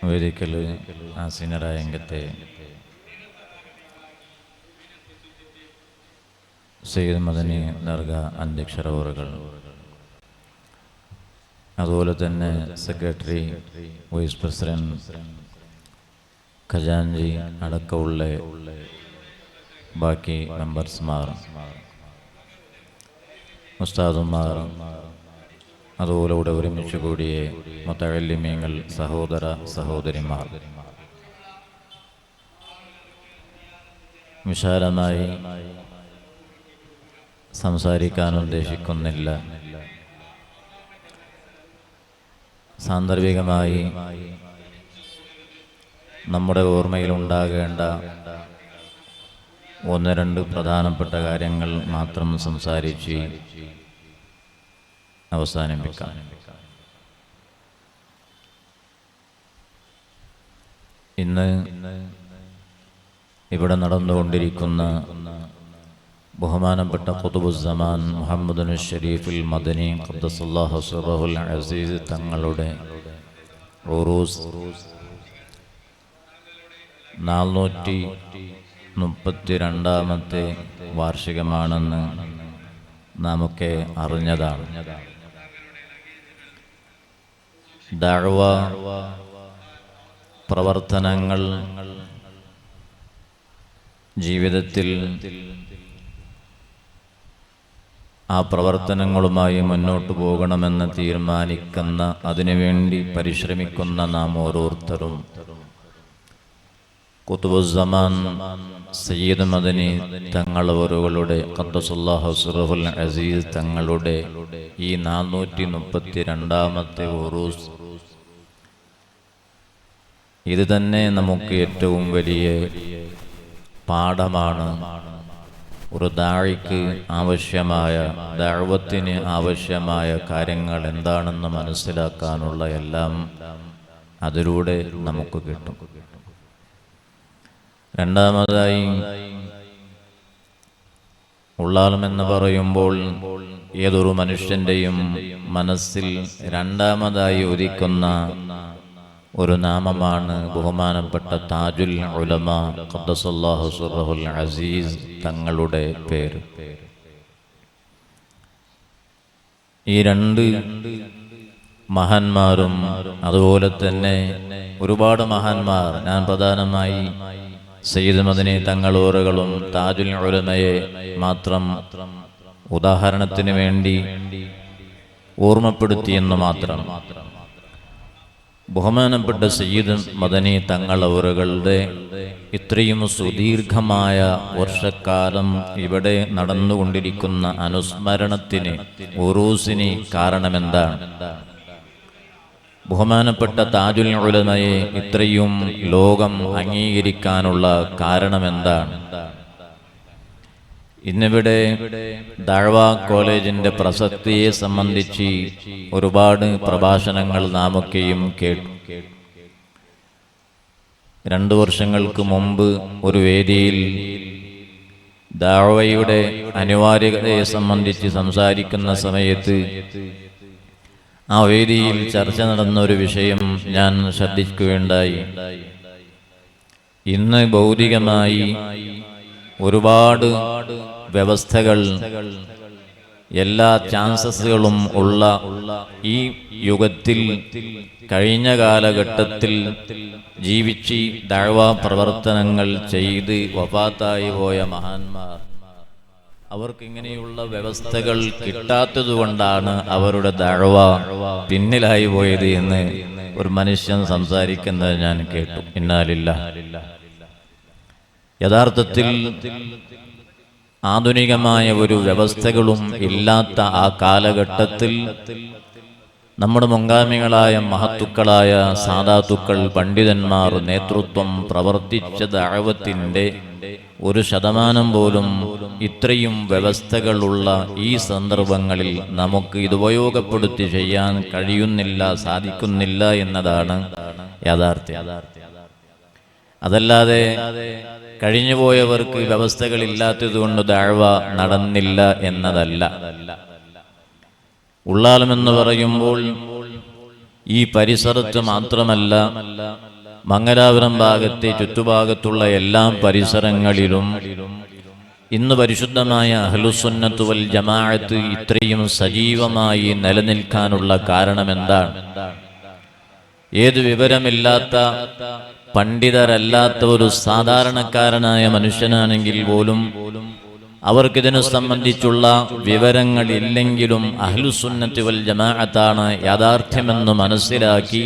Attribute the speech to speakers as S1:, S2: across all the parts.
S1: വേദിക്കൽ ആസീനരായ അംഗത്തെ സയ്യിദ് മദനി ദർഗാ അധ്യക്ഷരവറുകൾ, അതുപോലെ തന്നെ സെക്രട്ടറി, വൈസ് പ്രസിഡന്റ്, ഖജാൻജി അടക്കമുള്ള ബാക്കി മെമ്പർസ്മാർ, ഉസ്താദുമാർ, അതുപോലെ ഇവിടെ ഒരുമിച്ച് കൂടിയ മുതഅല്ലിമീങ്ങൾ, സഹോദര സഹോദരിമാർ, വിശാലമായി സംസാരിക്കാൻ ഉദ്ദേശിക്കുന്നില്ല. സാന്ദർഭികമായി നമ്മുടെ ഓർമ്മയിലുണ്ടാകേണ്ട ഒന്ന് രണ്ട് പ്രധാനപ്പെട്ട കാര്യങ്ങൾ മാത്രം സംസാരിച്ച് അവസാനിപ്പിക്കാം. ഇന്ന് ഇവിടെ നടന്നുകൊണ്ടിരിക്കുന്ന ബഹുമാനപ്പെട്ട ഖുതുബുസ്സമാൻ മുഹമ്മദ് ഷരീഫുൽ മദനി ഖദ്ദസല്ലാഹു സിർറഹുൽ അസീസ് തങ്ങളുടെ ഉറൂസ് 432ാമത്തെ വാർഷികമാണെന്ന് നാമൊക്കെ അറിഞ്ഞതാണ്. ദഅവ പ്രവർത്തനങ്ങൾ ജീവിതത്തിൽ ആ പ്രവർത്തനങ്ങളുമായി മുന്നോട്ട് പോകണമെന്ന് തീരുമാനിക്കുന്ന, അതിനുവേണ്ടി പരിശ്രമിക്കുന്ന നാം ഓരോരുത്തരും ഖുതുബുസ്സമാൻ സയ്യിദ് മദനി തങ്ങളവറുകളുടെ ഖദ്ദസല്ലാഹു സിർറഹുൽ അസീസ് തങ്ങളുടെ ഈ 432ാമത്തെ ഉറൂസ്, ഇത് തന്നെ നമുക്ക് ഏറ്റവും വലിയ പാഠമാണ്. ഒരു ദാഇക്ക് ആവശ്യമായ, ദഅവത്തിന് ആവശ്യമായ കാര്യങ്ങൾ എന്താണെന്ന് മനസ്സിലാക്കാനുള്ള എല്ലാം അതിലൂടെ നമുക്ക് കിട്ടും. രണ്ടാമതായി, ഉള്ളാലമെന്ന് പറയുമ്പോൾ ഏതൊരു മനുഷ്യൻ്റെയും മനസ്സിൽ രണ്ടാമതായി ഉദിക്കുന്ന ഒരു നാമമാണ് ബഹുമാനപ്പെട്ട താജുൽ ഉലമ ഖദ്ദസല്ലാഹു സിർറഹുൽ അസീസ് തങ്ങളുടെ പേര്. ഈ രണ്ട് മഹാന്മാരും, അതുപോലെ തന്നെ ഒരുപാട് മഹാന്മാർ, ഞാൻ പ്രധാനമായി സയ്യിദ് മദനി തങ്ങളോറുകളും താജുൽ ഉലമയെ മാത്രം ഉദാഹരണത്തിന് വേണ്ടി ഓർമ്മപ്പെടുത്തിയെന്ന് മാത്രം. ബഹുമാനപ്പെട്ട സയ്യിദ് മദനി തങ്ങളവറുകളുടെ ഇത്രയും സുദീർഘമായ വർഷക്കാലം ഇവിടെ നടന്നുകൊണ്ടിരിക്കുന്ന അനുസ്മരണത്തിന്, ഉറൂസിന് കാരണമെന്താണ്? ബഹുമാനപ്പെട്ട താജുൽ ഉലമയെ ഇത്രയും ലോകം അംഗീകരിക്കാനുള്ള കാരണമെന്താണ്? ഇന്നിവിടെ ദഅവ കോളേജിന്റെ പ്രസക്തിയെ സംബന്ധിച്ച് ഒരുപാട് പ്രഭാഷണങ്ങൾ നാമൊക്കെയും കേട്ടു. 2 വർഷങ്ങൾക്ക് മുമ്പ് ഒരു വേദിയിൽ ദഅവയുടെ അനിവാര്യതയെ സംബന്ധിച്ച് സംസാരിക്കുന്ന സമയത്ത് ആ വേദിയിൽ ചർച്ച നടന്ന ഒരു വിഷയം ഞാൻ ശ്രദ്ധിക്കുകയുണ്ടായി. ഇന്ന് ഭൗതികമായി ഒരുപാട് വ്യവസ്ഥകൾ, എല്ലാ ചാൻസസുകളും ഉള്ള ഈ യുഗത്തിൽ, കഴിഞ്ഞ കാലഘട്ടത്തിൽ ജീവിച്ച് ദഅവ പ്രവർത്തനങ്ങൾ ചെയ്ത് വഫാത്തായി പോയ മഹാന്മാർ, അവർക്കിങ്ങനെയുള്ള വ്യവസ്ഥകൾ കിട്ടാത്തതുകൊണ്ടാണ് അവരുടെ ദഅവ പിന്നിലായി പോയത് എന്ന് ഒരു മനുഷ്യൻ സംസാരിക്കുന്നത് ഞാൻ കേട്ടു. ഇന്നാലില്ലാഹ്. യഥാർത്ഥത്തിൽ ആധുനികമായ ഒരു വ്യവസ്ഥകളും ഇല്ലാത്ത ആ കാലഘട്ടത്തിൽ നമ്മുടെ മുൻഗാമികളായ മഹത്തുക്കളായ സാദാത്തുക്കൾ, പണ്ഡിതന്മാർ നേതൃത്വം പ്രവർത്തിച്ച ദഅവത്തിന്റെ 1% പോലും ഇത്രയും വ്യവസ്ഥകളുള്ള ഈ സന്ദർഭങ്ങളിൽ നമുക്ക് ഇത് ഉപയോഗപ്പെടുത്തി ചെയ്യാൻ കഴിയുന്നില്ല, സാധിക്കുന്നില്ല എന്നതാണ് യാഥാർത്ഥ്യം. അതല്ലാതെ കഴിഞ്ഞുപോയവർക്ക് വ്യവസ്ഥകളില്ലാത്തതുകൊണ്ട് ദഅവ നടന്നില്ല എന്നതല്ല. ഉള്ളാലമെന്ന് പറയുമ്പോൾ ഈ പരിസരത്ത് മാത്രമല്ല മംഗലാപുരം ഭാഗത്തെ ചുറ്റുഭാഗത്തുള്ള എല്ലാ പരിസരങ്ങളിലും ഇന്ന് പരിശുദ്ധമായ അഹ്ലുസുന്നത്ത് വൽ ജമാഅത്ത് ഇത്രയും സജീവമായി നിലനിൽക്കാനുള്ള കാരണമെന്താണ്? ഏത് വിവരമില്ലാത്ത പണ്ഡിതരല്ലാത്ത ഒരു സാധാരണക്കാരനായ മനുഷ്യനാണെങ്കിൽ പോലും അവർക്കിതിനെ സംബന്ധിച്ചുള്ള വിവരങ്ങളില്ലെങ്കിലും അഹ്ലുസുന്നത്ത് വൽ ജമാഅത്താണ് യാഥാർത്ഥ്യമെന്ന് മനസ്സിലാക്കി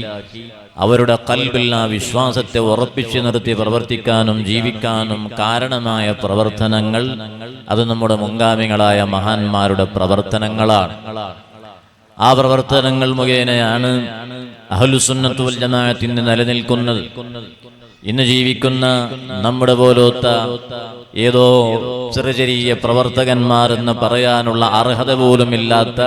S1: അവരുടെ ഖൽബിൽ ആ വിശ്വാസത്തെ ഉറപ്പിച്ചു നിർത്തി പ്രവർത്തിക്കാനും ജീവിക്കാനും കാരണമായ പ്രവർത്തനങ്ങൾ അത് നമ്മുടെ മുൻഗാമികളായ മഹാന്മാരുടെ പ്രവർത്തനങ്ങളാണ്. ആ പ്രവർത്തനങ്ങൾ മുഖേനയാണ് അഹ്ലുസുന്നത്ത് വൽ ജമാഅത്ത് ഇന്ന് നിലനിൽക്കുന്നത്. ഇന്ന് ജീവിക്കുന്ന നമ്മുടെ പോലത്ത ഏതോ ചെറിയ പ്രവർത്തകന്മാരെന്ന് പറയാനുള്ള അർഹത പോലുമില്ലാത്ത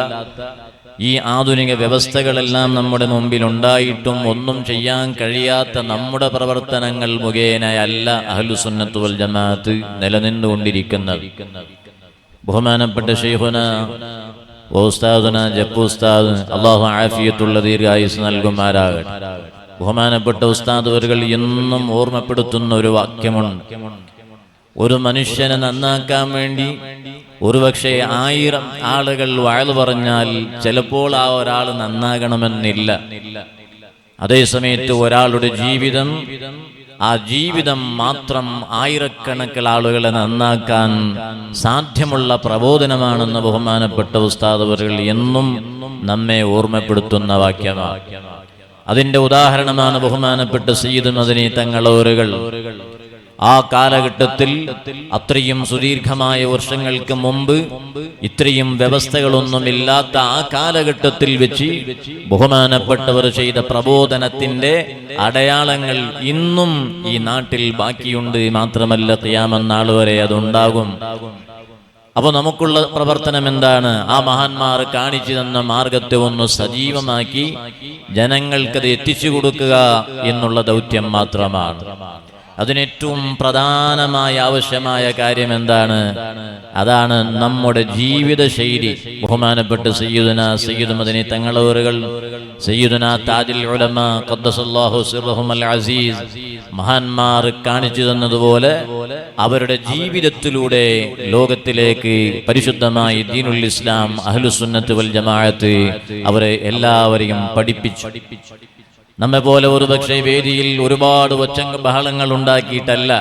S1: ഈ ആധുനിക വ്യവസ്ഥകളെല്ലാം നമ്മുടെ മുമ്പിൽ ഉണ്ടായിട്ടും ഒന്നും ചെയ്യാൻ കഴിയാത്ത നമ്മുടെ പ്രവർത്തനങ്ങൾ മുഖേനയല്ല അഹ്ലുസുന്നത്ത് വൽ ജമാഅത്ത് നിലനിന്നുകൊണ്ടിരിക്കുന്നത്. ബഹുമാനപ്പെട്ട ശൈഖുന ഉസ്താദുന ജപ്പു ഉസ്താദ് അല്ലാഹു ആഫിയത്തുള്ള ദീർഘായുസ് നൽകുമാറാകട്ടെ. ബഹുമാനപ്പെട്ട ഉസ്താദ് അവர்கள் എന്നും ഓർമ്മപ്പെടുത്തുന്ന ഒരു വാക്യമുണ്ട്. ഒരു മനുഷ്യനെ നന്നാക്കാൻ വേണ്ടി ഒരുപക്ഷെ 1000 ആളുകൾ വഅദ് പറഞ്ഞാൽ ചിലപ്പോൾ ആ ഒരാൾ നന്നാകണമെന്നില്ല. അതേസമയത്ത് ഒരാളുടെ ജീവിതം, ആ ജീവിതം മാത്രം ആയിരക്കണക്കിന് ആളുകളെ നന്നാക്കാൻ സാധ്യമുള്ള പ്രബോധനമാണെന്ന് ബഹുമാനപ്പെട്ട ഉസ്താദ് അവர்கள் എന്നും നമ്മെ ഓർമ്മപ്പെടുത്തുന്ന വാക്യമാണ്. അതിന്റെ ഉദാഹരണമാണ് ബഹുമാനപ്പെട്ട സയ്യിദ് മദനി തങ്ങളവറുകൾ. ആ കാലഘട്ടത്തിൽ അത്രയും സുദീർഘമായ വർഷങ്ങൾക്ക് മുമ്പ് ഇത്രയും വ്യവസ്ഥകളൊന്നുമില്ലാത്ത ആ കാലഘട്ടത്തിൽ വെച്ച് ബഹുമാനപ്പെട്ടവർ ചെയ്ത പ്രബോധനത്തിന്റെ അടയാളങ്ങൾ ഇന്നും ഈ നാട്ടിൽ ബാക്കിയുണ്ട്. മാത്രമല്ല ഖിയാമത്ത് നാൾ വരെ അതുണ്ടാകും. അപ്പൊ നമുക്കുള്ള പ്രവർത്തനം എന്താണ്? ആ മഹാന്മാർ കാണിച്ചു തന്ന മാർഗത്തെ ഒന്ന് സജീവമാക്കി ജനങ്ങൾക്കത് എത്തിച്ചു കൊടുക്കുക എന്നുള്ള ദൗത്യം മാത്രമാണ്. അതിനേറ്റവും പ്രധാനമായ ആവശ്യമായ കാര്യം എന്താണ്? അതാണ് നമ്മുടെ ജീവിത ശൈലി. ബഹുമാനപ്പെട്ട സയ്യിദ് മദനി തങ്ങളവറുകൾ, സയ്യിദുന താജുൽ ഉലമ ഖദ്ദസല്ലാഹു സിർറഹുൽ അസീസ് മഹാന്മാർ കാണിച്ചു തന്നതുപോലെ അവരുടെ ജീവിതത്തിലൂടെ ലോകത്തിലേക്ക് പരിശുദ്ധമായി ദീനുൽ ഇസ്ലാം അഹ്ലുസുന്നത്ത് വൽ ജമാഅത്ത് അവരെ എല്ലാവരെയും പഠിപ്പിച്ചു. നമ്മെ പോലെ ഒരുപക്ഷെ വേദിയിൽ ഒരുപാട് ഒച്ചങ്ങ ബഹളങ്ങൾ ഉണ്ടാക്കിയിട്ടല്ല,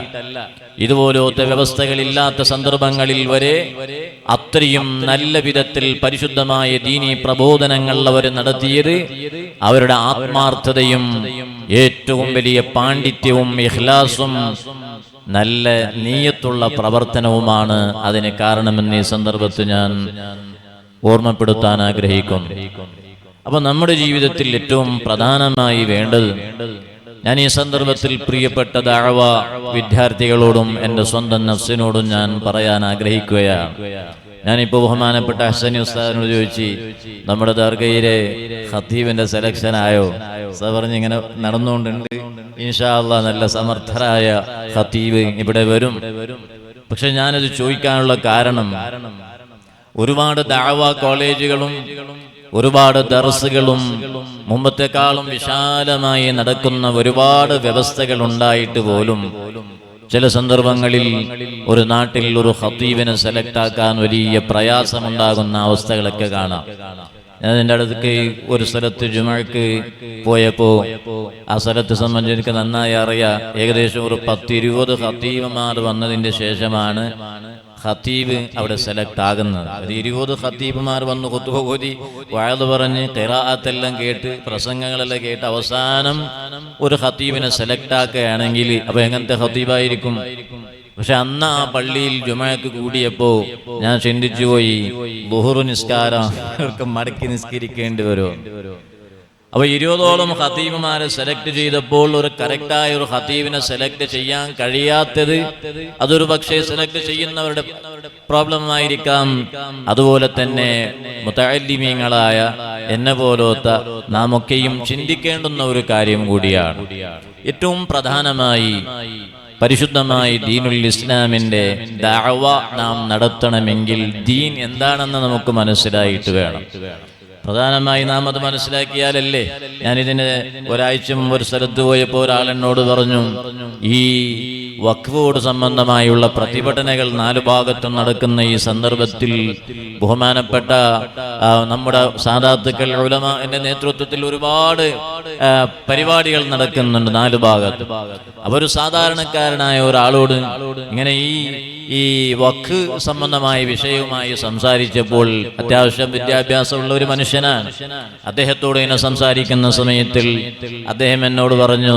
S1: ഇതുപോലത്തെ വ്യവസ്ഥകളില്ലാത്ത സന്ദർഭങ്ങളിൽ വരെ അത്രയും നല്ല വിധത്തിൽ പരിശുദ്ധമായ ദീനീ പ്രബോധനങ്ങൾ അവർ നടത്തിയത് അവരുടെ ആത്മാർത്ഥതയും ഏറ്റവും വലിയ പാണ്ഡിത്യവും ഇഖ്ലാസും നല്ല നീയത്തുള്ള പ്രവർത്തനവുമാണ് അതിന് കാരണമെന്ന് ഈ സന്ദർഭത്തിൽ ഞാൻ ഓർമ്മപ്പെടുത്താൻ ആഗ്രഹിക്കുന്നു. അപ്പൊ നമ്മുടെ ജീവിതത്തിൽ ഏറ്റവും പ്രധാനമായി വേണ്ടത്, ഞാൻ ഈ സന്ദർഭത്തിൽ പ്രിയപ്പെട്ട ദഅവ വിദ്യാർത്ഥികളോടും എൻ്റെ സ്വന്തം നഫ്സിനോടും ഞാൻ പറയാൻ ആഗ്രഹിക്കുകയാണ്. ഞാനിപ്പോ ബഹുമാനപ്പെട്ട ഹസനി ഉസ്താദിനോട് ചോദിച്ചു, നമ്മുടെ ദർഗയിലെ ഖത്തീബിന്റെ സെലക്ഷൻ ആയോ? ഉസ്താദ് പറഞ്ഞ് ഇങ്ങനെ നടന്നുകൊണ്ടുണ്ട്, ഇൻഷാ അല്ലാഹ് നല്ല സമർത്ഥരായ ഖത്തീബ് ഇവിടെ വരും. പക്ഷെ ഞാനത് ചോദിക്കാനുള്ള കാരണം, ഒരുപാട് ദഅവ കോളേജുകളും ഒരുപാട് ദർസുകളും മുമ്പത്തെക്കാളും വിശാലമായി നടക്കുന്ന ഒരുപാട് വ്യവസ്ഥകൾ ഉണ്ടായിട്ട് പോലും ചില സന്ദർഭങ്ങളിൽ ഒരു നാട്ടിൽ ഒരു ഖത്തീബിനെ സെലക്ട് ആക്കാൻ വലിയ പ്രയാസമുണ്ടാകുന്ന അവസ്ഥകളൊക്കെ കാണാം. ഞാൻ എൻ്റെ അടുത്തേക്ക് ഒരു സ്ഥലത്ത് ജുമഅക്ക് പോയപ്പോൾ ആ സ്ഥലത്തെ സംബന്ധിച്ച് എനിക്ക് നന്നായി അറിയാം. ഏകദേശം ഒരു 10-20 ഖത്തീബുമാർ വന്നതിൻ്റെ ശേഷമാണ് ഖത്തീബ് അവിടെ സെലക്ട് ആകുന്നത്. 20 ഖത്തീബുമാർ വന്ന് ഖുത്ബ ഓതി വഅദ് പറഞ്ഞ് ഖിറാഅത്തെല്ലാം കേട്ട് പ്രസംഗങ്ങളെല്ലാം കേട്ട് അവസാനം ഒരു ഖത്തീബിനെ സെലക്ട് ആക്കുകയാണെങ്കിൽ അപ്പൊ എങ്ങനത്തെ ഖത്തീബായിരിക്കും? പക്ഷെ അന്ന് ആ പള്ളിയിൽ ജുമഅക്ക് കൂടിയപ്പോ ഞാൻ ചിന്തിച്ചു പോയി, ളുഹ്ർ നിസ്കാരം അവർക്ക് മടക്കി നിസ്കരിക്കേണ്ടി വരുമോ? അപ്പൊ 20ഓളം ഖത്തീബുമാരെ സെലക്ട് ചെയ്തപ്പോൾ ഒരു കറക്റ്റായ ഒരു ഖത്തീബിനെ സെലക്ട് ചെയ്യാൻ കഴിയാത്തത് അതൊരു പക്ഷേ സെലക്ട് ചെയ്യുന്നവരുടെ പ്രോബ്ലം ആയിരിക്കാം. അതുപോലെ തന്നെ മുതഅല്ലിമീങ്ങളായ എന്നെ പോലത്തെ നാം ഒക്കെയും ചിന്തിക്കേണ്ടുന്ന ഒരു കാര്യം കൂടിയാണ്. ഏറ്റവും പ്രധാനമായി പരിശുദ്ധമായി ദീനുൽ ഇസ്ലാമിന്റെ ദഅവ നാം നടത്തണമെങ്കിൽ ദീൻ എന്താണെന്ന് നമുക്ക് മനസ്സിലായിട്ട് വേണം. പ്രധാനമായി നാം അത് മനസ്സിലാക്കിയാലല്ലേ. ഞാനിതിന് ഒരാഴ്ച മുമ്പ് ഒരു സ്ഥലത്ത് പോയപ്പോൾ ഒരാൾ എന്നോട് പറഞ്ഞു, ഈ വഖഫോട് സംബന്ധമായുള്ള പ്രതിഭടനകൾ 4 ഭാഗത്തും നടക്കുന്ന ഈ സന്ദർഭത്തിൽ ബഹുമാനപ്പെട്ട നമ്മുടെ സാദാത്തുക്കൾ ഉലമാഇന്റെ നേതൃത്വത്തിൽ ഒരുപാട് പരിപാടികൾ നടക്കുന്നുണ്ട് 4 ഭാഗത്ത്. അവർ സാധാരണക്കാരനായ ഒരാളോട് ഇങ്ങനെ ഈ വഖഫ് സംബന്ധമായ വിഷയവുമായി സംസാരിച്ചപ്പോൾ, അത്യാവശ്യം വിദ്യാഭ്യാസമുള്ള ഒരു മനുഷ്യനാണ്, അദ്ദേഹത്തോട് ഇങ്ങനെ സംസാരിക്കുന്ന സമയത്തിൽ അദ്ദേഹം എന്നോട് പറഞ്ഞു,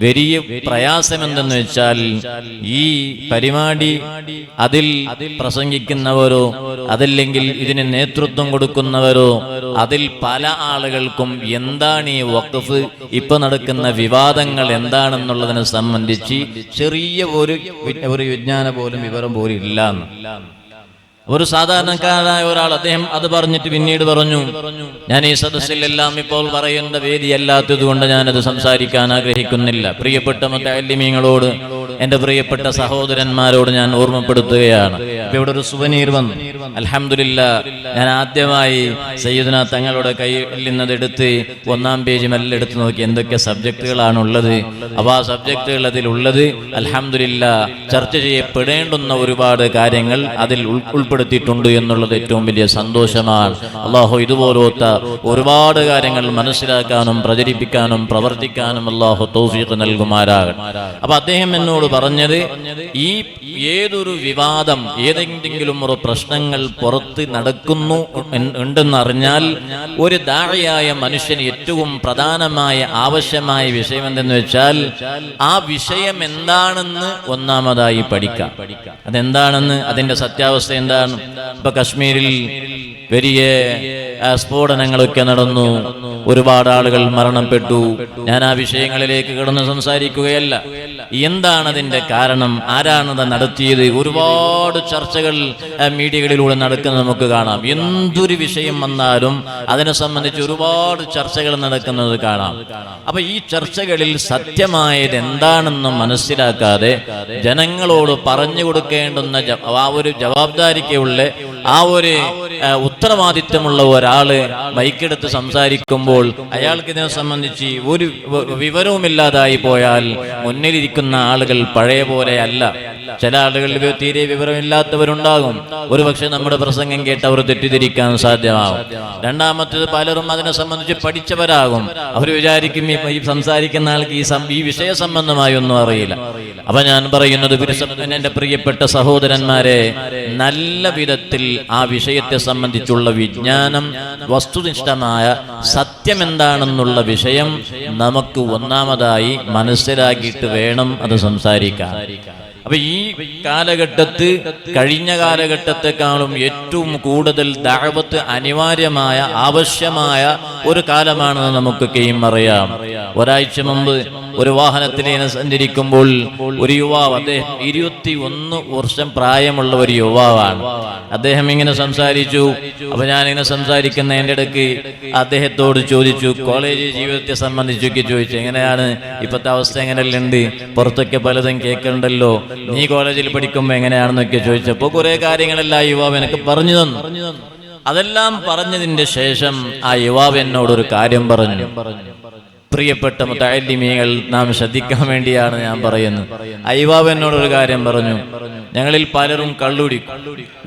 S1: വലിയ പ്രയാസം എന്തെന്ന് വെച്ചാൽ ഈ പരിപാടി അതിൽ പ്രസംഗിക്കുന്നവരോ അതല്ലെങ്കിൽ ഇതിന് നേതൃത്വം കൊടുക്കുന്നവരോ അതിൽ പല ആളുകൾക്കും എന്താണ് ഈ വഖഫ്, ഇപ്പൊ നടക്കുന്ന വിവാദങ്ങൾ എന്താണെന്നുള്ളതിനെ സംബന്ധിച്ച് ചെറിയ ഒരു വിജ്ഞാനം പോലും വിവരം പോലും ഇല്ല. ഒരു സാധാരണക്കാരനായ ഒരാൾ അദ്ദേഹം അത് പറഞ്ഞിട്ട് പിന്നീട് പറഞ്ഞു, ഞാൻ ഈ സദസ്സിലെല്ലാം ഇപ്പോൾ പറയേണ്ട വേദിയല്ലാത്തത് കൊണ്ട് ഞാനത് സംസാരിക്കാൻ ആഗ്രഹിക്കുന്നില്ല. പ്രിയപ്പെട്ട മുതഅല്ലിമീങ്ങളോട്, എന്റെ പ്രിയപ്പെട്ട സഹോദരന്മാരോട് ഞാൻ ഓർമ്മപ്പെടുത്തുകയാണ്. ഇപ്പൊ ഇവിടെ ഒരു സുവനീർ വന്നു. അൽഹംദുലില്ലാഹ്, ഞാൻ ആദ്യമായി സയ്യിദുനാ തങ്ങളുടെ കയ്യിൽ നിന്നതെടുത്ത് 1-ാം പേജ് മെല്ലെ എടുത്ത് നോക്കി എന്തൊക്കെ സബ്ജക്റ്റുകളാണുള്ളത്. അപ്പോൾ ആ സബ്ജക്റ്റുകൾ അതിലുള്ളത് അൽഹംദുലില്ലാഹ് ചർച്ച ചെയ്യപ്പെടേണ്ടുന്ന ഒരുപാട് കാര്യങ്ങൾ അതിൽ ഉൾപ്പെടുത്തിയിട്ടുണ്ട് എന്നുള്ളത് ഏറ്റവും വലിയ സന്തോഷമാണ്. അല്ലാഹു ഇതുപോലത്തെ ഒരുപാട് കാര്യങ്ങൾ മനസ്സിലാക്കാനും പ്രചരിപ്പിക്കാനും പ്രവർത്തിക്കാനും അല്ലാഹു തൗഫീഖ് നൽകുമാറാകട്ടെ. അപ്പൊ അദ്ദേഹം എന്നോട് പറഞ്ഞത്, ഈ ഏതൊരു വിവാദം, ഏതെങ്കിലും ഒരു പ്രശ്നങ്ങൾ പുറത്ത് നടക്കുന്നു ഉണ്ടെന്നറിഞ്ഞാൽ ഒരു ദാഇയായ മനുഷ്യന് ഏറ്റവും പ്രധാനമായ ആവശ്യമായ വിഷയം എന്തെന്ന് വെച്ചാൽ ആ വിഷയം എന്താണെന്ന് ഒന്നാമതായി പഠിക്കാം. അതെന്താണെന്ന്, അതിന്റെ സത്യാവസ്ഥ എന്താണ്. ഇപ്പൊ കശ്മീരിൽ വലിയ സ്ഫോടനങ്ങളൊക്കെ നടന്നു, ഒരുപാട് ആളുകൾ മരണപ്പെട്ടു. ഞാൻ ആ വിഷയങ്ങളിലേക്ക് കിടന്ന് സംസാരിക്കുകയല്ല. എന്താണ് അതിന്റെ കാരണം, ആരാണത് നടത്തിയത്, ഒരുപാട് ചർച്ചകൾ മീഡിയകളിലൂടെ നടക്കുന്നത് നമുക്ക് കാണാം. എന്തൊരു വിഷയം വന്നാലും അതിനെ സംബന്ധിച്ച് ഒരുപാട് ചർച്ചകൾ നടക്കുന്നത് കാണാം. അപ്പൊ ഈ ചർച്ചകളിൽ സത്യമായത് എന്താണെന്ന് മനസ്സിലാക്കാതെ ജനങ്ങളോട് പറഞ്ഞു കൊടുക്കേണ്ടുന്ന ആ ഒരു ജവാബ്ദാരിക്കുള്ള ആ ഒരു ഉത്തരവാദിത്വമുള്ള ഒരാള് മൈക്കെടുത്ത് സംസാരിക്കുമ്പോൾ അയാൾക്ക് ഇതിനെ സംബന്ധിച്ച് ഒരു വിവരവുമില്ലാതായി പോയാൽ മുന്നിലിരിക്കുന്ന ആളുകൾ പഴയ പോലെ അല്ല. ചില ആളുകൾ തീരെ വിവരമില്ലാത്തവരുണ്ടാകും. ഒരുപക്ഷെ നമ്മുടെ പ്രസംഗം കേട്ട് അവർ തെറ്റിദ്ധരിക്കാൻ സാധ്യമാകും. രണ്ടാമത്തേത്, പലരും അതിനെ സംബന്ധിച്ച് പഠിച്ചവരാകും. അവർ വിചാരിക്കും ഈ സംസാരിക്കുന്ന ആൾക്ക് ഈ വിഷയ സംബന്ധമായി ഒന്നും അറിയില്ല. അപ്പൊ ഞാൻ പറയുന്നത്, എന്റെ പ്രിയപ്പെട്ട സഹോദരന്മാരെ, നല്ല വിധത്തിൽ ആ വിഷയത്തെ സംബന്ധിച്ചുള്ള വിജ്ഞാനം, വസ്തുനിഷ്ഠമായ സത്യം എന്താണെന്നുള്ള വിഷയം നമുക്ക് ഒന്നാമതായി മനസ്സിലാക്കിയിട്ട് വേണം അത് സംസാരിക്കാൻ. അപ്പൊ ഈ കാലഘട്ടത്ത് കഴിഞ്ഞ കാലഘട്ടത്തെക്കാളും ഏറ്റവും കൂടുതൽ ദഅവത്ത് അനിവാര്യമായ ആവശ്യമായ ഒരു കാലമാണെന്ന് നമുക്കൊക്കെയും അറിയാം. ഒരാഴ്ച മുമ്പ് ഒരു വാഹനത്തിൽ സഞ്ചരിക്കുമ്പോൾ ഒരു യുവാവ്, അദ്ദേഹം 21 വർഷം പ്രായമുള്ള ഒരു യുവാവാണ്. അദ്ദേഹം ഇങ്ങനെ സംസാരിച്ചു. അപ്പൊ ഞാനിങ്ങനെ സംസാരിക്കുന്ന എൻ്റെ ഇടയ്ക്ക് അദ്ദേഹത്തോട് ചോദിച്ചു, കോളേജ് ജീവിതത്തെ സംബന്ധിച്ചൊക്കെ ചോദിച്ചു, എങ്ങനെയാണ് ഇപ്പോഴത്തെ അവസ്ഥ, എങ്ങനെയുണ്ട്, പുറത്തൊക്കെ പലതും കേൾക്കുന്നുണ്ടല്ലോ, നീ കോളേജിൽ പഠിക്കുമ്പോൾ എങ്ങനെയാണെന്നൊക്കെ ചോദിച്ചപ്പോൾ കുറെ കാര്യങ്ങളെല്ലാം ആ യുവാവ് എനിക്ക് പറഞ്ഞു തന്നു. അതെല്ലാം പറഞ്ഞതിന്റെ ശേഷം ആ യുവാവ് എന്നോടൊരു കാര്യം പറഞ്ഞു. പ്രിയപ്പെട്ട മുതഅല്ലിമീങ്ങൾ, നാം ശ്രദ്ധിക്കാൻ വേണ്ടിയാണ് ഞാൻ പറയുന്നത്. ആ യുവാവ് എന്നോടൊരു കാര്യം പറഞ്ഞു. ഞങ്ങളിൽ പലരും കള്ളുടിക്കും,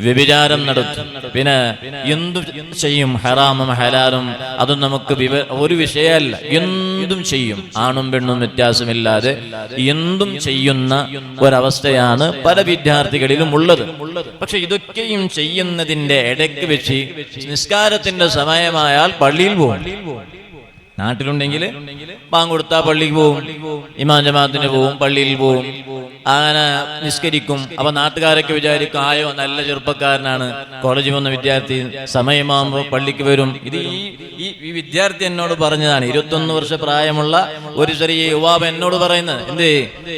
S1: വ്യഭിചാരം നടത്തും, പിന്നെ എന്തും ചെയ്യും, ഹറാമും ഹലാലും അതും നമുക്ക് ഒരു വിഷയമല്ല, എന്തും ചെയ്യും, ആണും പെണ്ണും വ്യത്യാസമില്ലാതെ എന്തും ചെയ്യുന്ന ഒരവസ്ഥയാണ് പല വിദ്യാർത്ഥികളിലും ഉള്ളത്. പക്ഷെ ഇതൊക്കെയും ചെയ്യുന്നതിന്റെ ഇടയ്ക്ക് വെച്ച് നിസ്കാരത്തിന്റെ സമയമായാൽ പള്ളിയിൽ പോകും. നാട്ടിലുണ്ടെങ്കിൽ ബാങ്ക് കൊടുത്താൽ പള്ളിക്ക് പോവും, ഇമാം ജമാഅത്തിന് പോവും, പള്ളിയിൽ പോവും, അങ്ങനെ നിസ്കരിക്കും. അപ്പൊ നാട്ടുകാരൊക്കെ വിചാരിക്കും, ആയോ നല്ല ചെറുപ്പക്കാരനാണ്, കോളേജിൽ വന്ന വിദ്യാർത്ഥി, സമയമാകുമ്പോൾ പള്ളിക്ക് വരും. ഇത് ഈ വിദ്യാർത്ഥി എന്നോട് പറഞ്ഞതാണ്. 21 വർഷ പ്രായമുള്ള ഒരു ചെറിയ യുവാവ് എന്നോട് പറയുന്നത്, എന്ത്,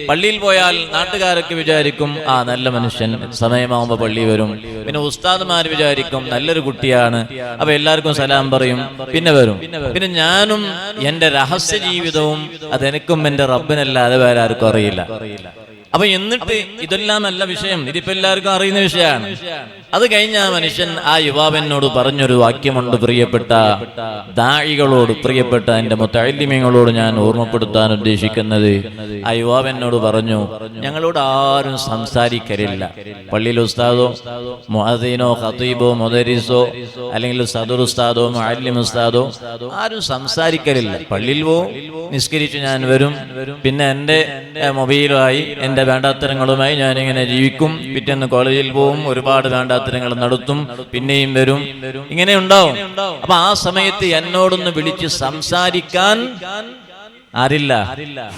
S1: പള്ളിയിൽ പോയാൽ നാട്ടുകാരൊക്കെ വിചാരിക്കും, ആ നല്ല മനുഷ്യൻ, സമയമാകുമ്പോൾ പള്ളി വരും. പിന്നെ ഉസ്താദ്മാർ വിചാരിക്കും നല്ലൊരു കുട്ടിയാണ്, അപ്പൊ എല്ലാവർക്കും സലാം പറയും, പിന്നെ വരും. പിന്നെ ഞാനും എന്റെ രഹസ്യ ജീവിതവും അതെനിക്കും എന്റെ റബ്ബിനല്ലാതെ വേറെ ആർക്കും അറിയില്ല. അപ്പൊ എന്നിട്ട് ഇതെല്ലാം നല്ല വിഷയം, ഇതിപ്പോ എല്ലാവർക്കും അറിയുന്ന വിഷയമാണ്. അത് കഴിഞ്ഞ ആ മനുഷ്യൻ ആ യുവാവിനോട് പറഞ്ഞൊരു വാക്യമുണ്ട്. പ്രിയപ്പെട്ട ദാഇകളോട്, പ്രിയപ്പെട്ട എൻ്റെ മുതഅല്ലിമീങ്ങളോട് ഞാൻ ഓർമ്മപ്പെടുത്താൻ ഉദ്ദേശിക്കുന്നത്, ആ യുവാവിനോട് പറഞ്ഞു, ഞങ്ങളോട് ആരും സംസാരിക്കലില്ല. പള്ളിയിൽ ഉസ്താദോ മുഅദ്ദിനോ ഖതീബോ മുദരിസോ അല്ലെങ്കിൽ സദർ ഉസ്താദോ മുഅല്ലിം ഉസ്താദോ ആരും സംസാരിക്കലില്ല. പള്ളിയിൽ പോവും, നിസ്കരിച്ച് ഞാൻ വരും, പിന്നെ എൻ്റെ മൊബൈലുമായി എൻ്റെ വേണ്ടാത്തരങ്ങളുമായി ഞാനിങ്ങനെ ജീവിക്കും. പിറ്റേന്ന് കോളേജിൽ പോവും, ഒരുപാട് വേണ്ടാത്തരങ്ങൾ നടത്തും, പിന്നെയും വരും, ഇങ്ങനെ ഉണ്ടാവും. അപ്പൊ ആ സമയത്ത് എന്നോടൊന്ന് വിളിച്ച് സംസാരിക്കാൻ ആരില്ല,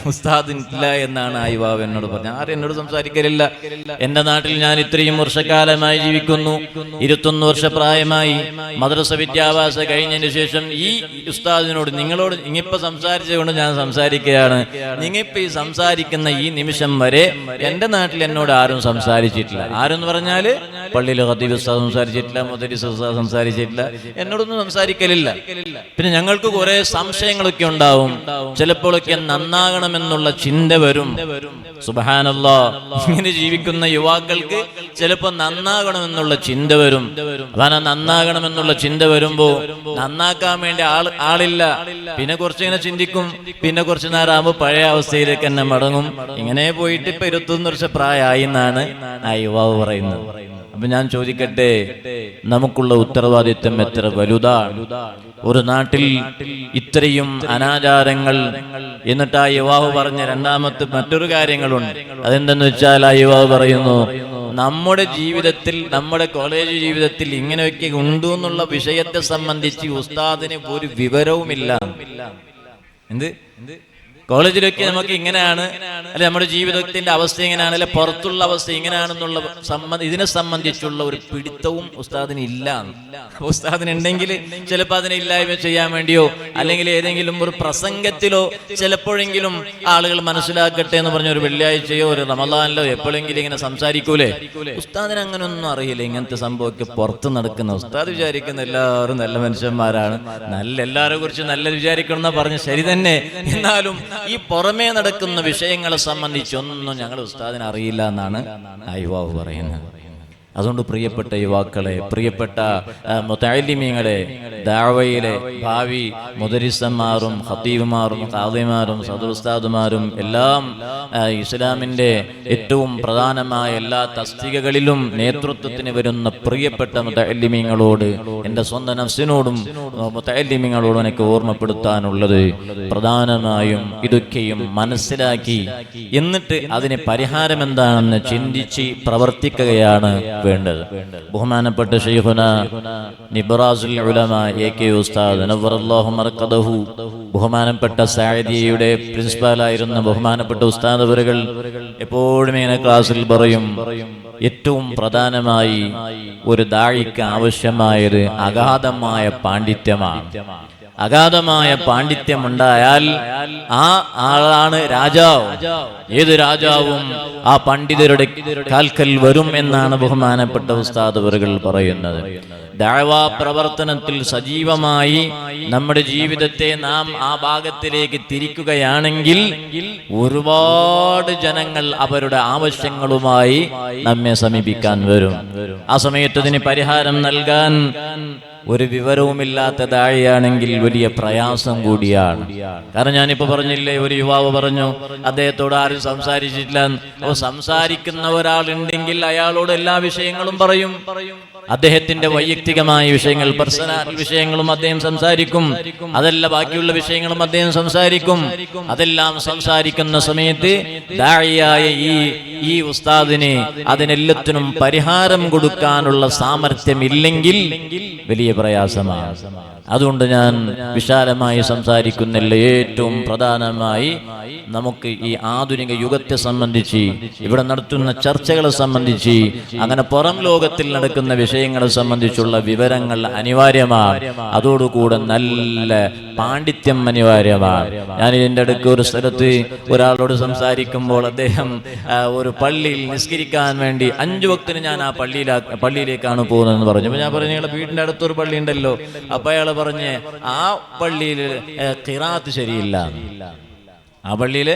S1: ഉസ്താദില്ല എന്നാണ് ആ യുവാവ് എന്നോട് പറഞ്ഞത്. ആരും എന്നോട് സംസാരിക്കലില്ല. എന്റെ നാട്ടിൽ ഞാൻ ഇത്രയും വർഷക്കാലമായി ജീവിക്കുന്നു, 21 വർഷപ്രായമായി. മദ്രസ വിദ്യാഭ്യാസ കഴിഞ്ഞതിന് ശേഷം ഈ ഉസ്താദിനോട്, നിങ്ങളോട് ഇങ്ങിപ്പോ സംസാരിച്ചുകൊണ്ട് ഞാൻ സംസാരിക്കുകയാണ്. നിങ്ങിപ്പോ ഈ സംസാരിക്കുന്ന ഈ നിമിഷം വരെ എന്റെ നാട്ടിൽ എന്നോട് ആരും സംസാരിച്ചിട്ടില്ല. ആരെന്ന് പറഞ്ഞാല് പള്ളിയിൽ ഖതീബ് ഉസ്താദ് സംസാരിച്ചിട്ടില്ല, മുദരിസ് ഉസ്താദ് സംസാരിച്ചിട്ടില്ല, എന്നോടൊന്നും സംസാരിക്കലില്ല. പിന്നെ ഞങ്ങൾക്ക് കുറെ സംശയങ്ങളൊക്കെ ഉണ്ടാവും. ചിലപ്പോഴൊക്കെ നന്നാകണമെന്നുള്ള ചിന്ത വരും. സുബ്ഹാനല്ലാഹ്, ഇങ്ങനെ ജീവിക്കുന്ന യുവാക്കൾക്ക് ചിലപ്പോൾ നന്നാകണമെന്നുള്ള ചിന്ത വരും. അതാണ് നന്നാകണമെന്നുള്ള ചിന്ത വരുമ്പോ നന്നാക്കാൻ വേണ്ടി ആളില്ല. പിന്നെ കുറച്ചിങ്ങനെ ചിന്തിക്കും, പിന്നെ കുറച്ചു നേരം ആകുമ്പോൾ പഴയ അവസ്ഥയിലേക്ക് തന്നെ മടങ്ങും. ഇങ്ങനെ പോയിട്ട് ഇപ്പൊ 21 വർഷ പ്രായമായി എന്നാണ് ആ യുവാവ് പറയുന്നത്. അപ്പൊ ഞാൻ ചോദിക്കട്ടെ, നമുക്കുള്ള ഉത്തരവാദിത്വം എത്ര വലുതാണ്? ഒരു നാട്ടിൽ ഇത്രയും അനാചാരങ്ങൾ. എന്നിട്ട് ആ യുവാവ് പറഞ്ഞ രണ്ടാമത്തെ മറ്റൊരു കാര്യങ്ങളുണ്ട്. അതെന്തെന്ന് വെച്ചാൽ, ആ യുവാവ് പറയുന്നു, നമ്മുടെ ജീവിതത്തിൽ, നമ്മുടെ കോളേജ് ജീവിതത്തിൽ ഇങ്ങനെയൊക്കെ ഉണ്ടു എന്നുള്ള വിഷയത്തെ സംബന്ധിച്ച് ഉസ്താദിന് ഒരു വിവരവുമില്ല. എന്ത് കോളേജിലൊക്കെ നമുക്ക് ഇങ്ങനെയാണ്, അല്ലെ നമ്മുടെ ജീവിതത്തിന്റെ അവസ്ഥ ഇങ്ങനെയാണ്, അല്ലെ പുറത്തുള്ള അവസ്ഥ ഇങ്ങനെയാണെന്നുള്ള ഇതിനെ സംബന്ധിച്ചുള്ള ഒരു പിടുത്തവും ഉസ്താദിന് ഇല്ല. ഉസ്താദിനുണ്ടെങ്കിൽ ചിലപ്പോൾ അതിനെ ഇല്ലായ്മ ചെയ്യാൻ വേണ്ടിയോ അല്ലെങ്കിൽ ഏതെങ്കിലും ഒരു പ്രസംഗത്തിലോ ചിലപ്പോഴെങ്കിലും ആളുകൾ മനസ്സിലാക്കട്ടെ എന്ന് പറഞ്ഞ ഒരു വെള്ളിയാഴ്ചയോ ഒരു റമദാനിലോ എപ്പോഴെങ്കിലും ഇങ്ങനെ സംസാരിക്കൂലേ. ഉസ്താദിന് അങ്ങനെ ഒന്നും അറിയില്ല. ഇങ്ങനത്തെ സംഭവമൊക്കെ പുറത്ത് നടക്കുന്ന ഉസ്താദ് വിചാരിക്കുന്ന എല്ലാവരും നല്ല മനുഷ്യന്മാരാണ്, എല്ലാവരെ കുറിച്ച് നല്ല വിചാരിക്കണം എന്നാ പറഞ്ഞ് ശരി തന്നെ. എന്നാലും ഈ പുറമേ നടക്കുന്ന വിഷയങ്ങളെ സംബന്ധിച്ചൊന്നും ഞങ്ങൾ ഉസ്താദിന് അറിയില്ല എന്നാണ് ആ യുവാവ് പറയുന്നത്. അതുകൊണ്ട് പ്രിയപ്പെട്ട യുവാക്കളെ, പ്രിയപ്പെട്ട മുതഅല്ലിമീങ്ങളെ, ദഅവയിലെ ഭാവി മുദരിസന്മാരും ഖതീബുമാരും ഖാദിമാരും സദർ ഉസ്താദുമാരും എല്ലാം ഇസ്ലാമിൻ്റെ ഏറ്റവും പ്രധാനമായ എല്ലാ തസ്തികകളിലും നേതൃത്വത്തിന് വരുന്ന പ്രിയപ്പെട്ട മുതഅല്ലിമീങ്ങളോട്, എൻ്റെ സ്വന്തം നഫ്സിനോടും മുതഅല്ലിമീങ്ങളോടും എനിക്ക് ഓർമ്മപ്പെടുത്താനുള്ളത്, പ്രധാനമായും ഇതൊക്കെയും മനസ്സിലാക്കി എന്നിട്ട് അതിന് പരിഹാരം എന്താണെന്ന് ചിന്തിച്ച് പ്രവർത്തിക്കുകയാണ് വേണ്ടത്. ബഹുമാനപ്പെട്ട ശൈഖുന നിബ്റാസുൽ ഉലമ എ.കെ. ഉസ്താദ് നവ്വറല്ലാഹു മർഖദഹു, ബഹുമാനപ്പെട്ട സഅദിയയുടെ പ്രിൻസിപ്പാലായിരുന്ന ബഹുമാനപ്പെട്ട ഉസ്താദ് അവരുകൾ എപ്പോഴും ഇങ്ങനെ ക്ലാസ്സിൽ പറയും, ഏറ്റവും പ്രധാനമായി ഒരു ദാഇക്ക് ആവശ്യമായത് അഗാധമായ പാണ്ഡിത്യമാണ്. അഗാധമായ പാണ്ഡിത്യമുണ്ടായാൽ ആ ആളാണ് രാജാവ്. ഏത് രാജാവും ആ പണ്ഡിതരുടെ കാൽക്കൽ വരും എന്നാണ് ബഹുമാനപ്പെട്ട ഉസ്താദ് അവരുകൾ പറയുന്നത്. ദഅവാ പ്രവർത്തനത്തിൽ സജീവമായി നമ്മുടെ ജീവിതത്തെ നാം ആ ഭാഗത്തിലേക്ക് തിരിക്കുകയാണെങ്കിൽ ഒരുപാട് ജനങ്ങൾ അവരുടെ ആവശ്യങ്ങളുമായി നമ്മെ സമീപിക്കാൻ വരും. ആ സമയത്ത് അതിന് പരിഹാരം നൽകാൻ ഒരു വിവരവുമില്ലാത്ത ദാഇയാണെങ്കിൽ വലിയ പ്രയാസം കൂടിയാണ്. കാരണം ഞാനിപ്പോ പറഞ്ഞില്ലേ, ഒരു യുവാവ് പറഞ്ഞു അദ്ദേഹത്തോട് ആരും സംസാരിച്ചിട്ടില്ല. അപ്പോൾ സംസാരിക്കുന്ന ഒരാളുണ്ടെങ്കിൽ അയാളോട് എല്ലാ വിഷയങ്ങളും പറയും. അദ്ദേഹത്തിന്റെ വൈയക്തികമായ വിഷയങ്ങൾ, പേഴ്സണൽ വിഷയങ്ങളും അദ്ദേഹം സംസാരിക്കും. അതല്ല, ബാക്കിയുള്ള വിഷയങ്ങളും അദ്ദേഹം സംസാരിക്കും. അതെല്ലാം സംസാരിക്കുന്ന സമയത്ത് ദാഇയായ ഈ ഉസ്താദിന് അതിനെല്ലാത്തിനും പരിഹാരം കൊടുക്കാനുള്ള സാമർത്ഥ്യം ഇല്ലെങ്കിൽ വലിയ പ്രയാസമാണ്. അതുകൊണ്ട് ഞാൻ വിശാലമായി സംസാരിക്കുന്നില്ല. ഏറ്റവും പ്രധാനമായി നമുക്ക് ഈ ആധുനിക യുഗത്തെ സംബന്ധിച്ച്, ഇവിടെ നടത്തുന്ന ചർച്ചകളെ സംബന്ധിച്ച്, അങ്ങനെ പുറം ലോകത്തിൽ നടക്കുന്ന വിഷയങ്ങളെ സംബന്ധിച്ചുള്ള വിവരങ്ങൾ അനിവാര്യമാണ്. അതോടുകൂടെ നല്ല പാണ്ഡിത്യം അനിവാര്യമാണ്. ഞാൻ ഇതിൻ്റെ അടുക്ക് ഒരു സ്ഥലത്ത് ഒരാളോട് സംസാരിക്കുമ്പോൾ അദ്ദേഹം ഒരു പള്ളിയിൽ നിസ്കരിക്കാൻ വേണ്ടി 5 വക്തിന് ഞാൻ ആ പള്ളിയിലേക്കാണ് പോകുന്നതെന്ന് പറഞ്ഞു. അപ്പോൾ ഞാൻ പറഞ്ഞു, നിങ്ങളുടെ വീടിൻ്റെ അടുത്തൊരു പള്ളി ഉണ്ടല്ലോ. അപ്പോൾ അയാൾ പറഞ്ഞ് ആ പള്ളിയിൽ ഖിറാത്ത് ശരിയില്ല. ആ പള്ളിയിലെ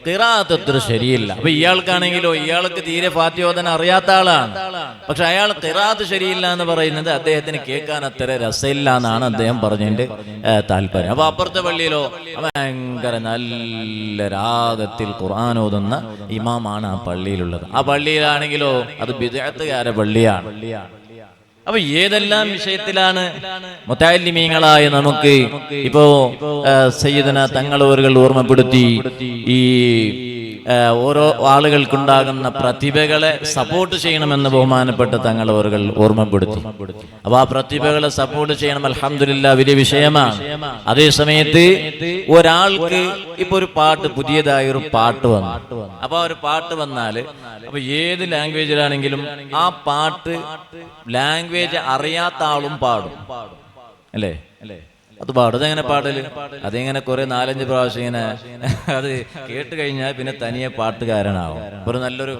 S1: ഖിറാഅത്ത് അത്ര ശരിയില്ല. അപ്പൊ ഇയാൾക്കാണെങ്കിലോ, ഇയാൾക്ക് തീരെ ഫാത്തിഹ ഓതാൻ അറിയാത്ത ആളാണ്. പക്ഷെ അയാൾ ഖിറാഅത്ത് ശരിയില്ല എന്ന് പറയുന്നത് അദ്ദേഹത്തിന് കേൾക്കാൻ അത്ര രസമില്ല എന്നാണ് അദ്ദേഹം പറഞ്ഞതിന്റെ താല്പര്യം. അപ്പൊ അപ്പുറത്തെ പള്ളിയിലോ ഭയങ്കര നല്ല രാഗത്തിൽ ഖുർആൻ ഓതുന്ന ഇമാമാണ് ആ പള്ളിയിലുള്ളത്. ആ പള്ളിയിലാണെങ്കിലോ അത് ബിദ്അത്തുകാരുടെ പള്ളിയാണ്. അപ്പൊ ഏതെല്ലാം വിഷയത്തിലാണ് മുതഅല്ലിമീങ്ങളായ നമുക്ക് ഇപ്പോ സയ്യിദന തങ്ങളവറുകൾ ഓർമ്മപ്പെടുത്തി, ഈ ഓരോ ആളുകൾക്കുണ്ടാകുന്ന പ്രതിഭകളെ സപ്പോർട്ട് ചെയ്യണമെന്ന് ബഹുമാനപ്പെട്ട തങ്ങളവറുകൾ ഓർമ്മപ്പെടുത്തി. അപ്പൊ ആ പ്രതിഭകളെ സപ്പോർട്ട് ചെയ്യണം, അൽഹംദുലില്ലാഹ്, വലിയ വിഷയമാണ്. അതേ സമയത്ത് ഒരാൾക്ക് ഇപ്പൊ ഒരു പാട്ട്, പുതിയതായൊരു പാട്ട് വന്നു. അപ്പൊ ആ ഒരു പാട്ട് വന്നാല് അപ്പൊ ഏത് ലാംഗ്വേജിലാണെങ്കിലും ആ പാട്ട് ലാംഗ്വേജ് അറിയാത്ത ആളും പാടും, അല്ലേ? അത് പാടും. അതെങ്ങനെ പാടല്? അതെങ്ങനെ കുറെ 4-5 പ്രാവശ്യം ഇങ്ങനെ അത് കേട്ട് കഴിഞ്ഞാൽ പിന്നെ തനിയെ പാട്ടുകാരനാവും. ഒരു നല്ലൊരു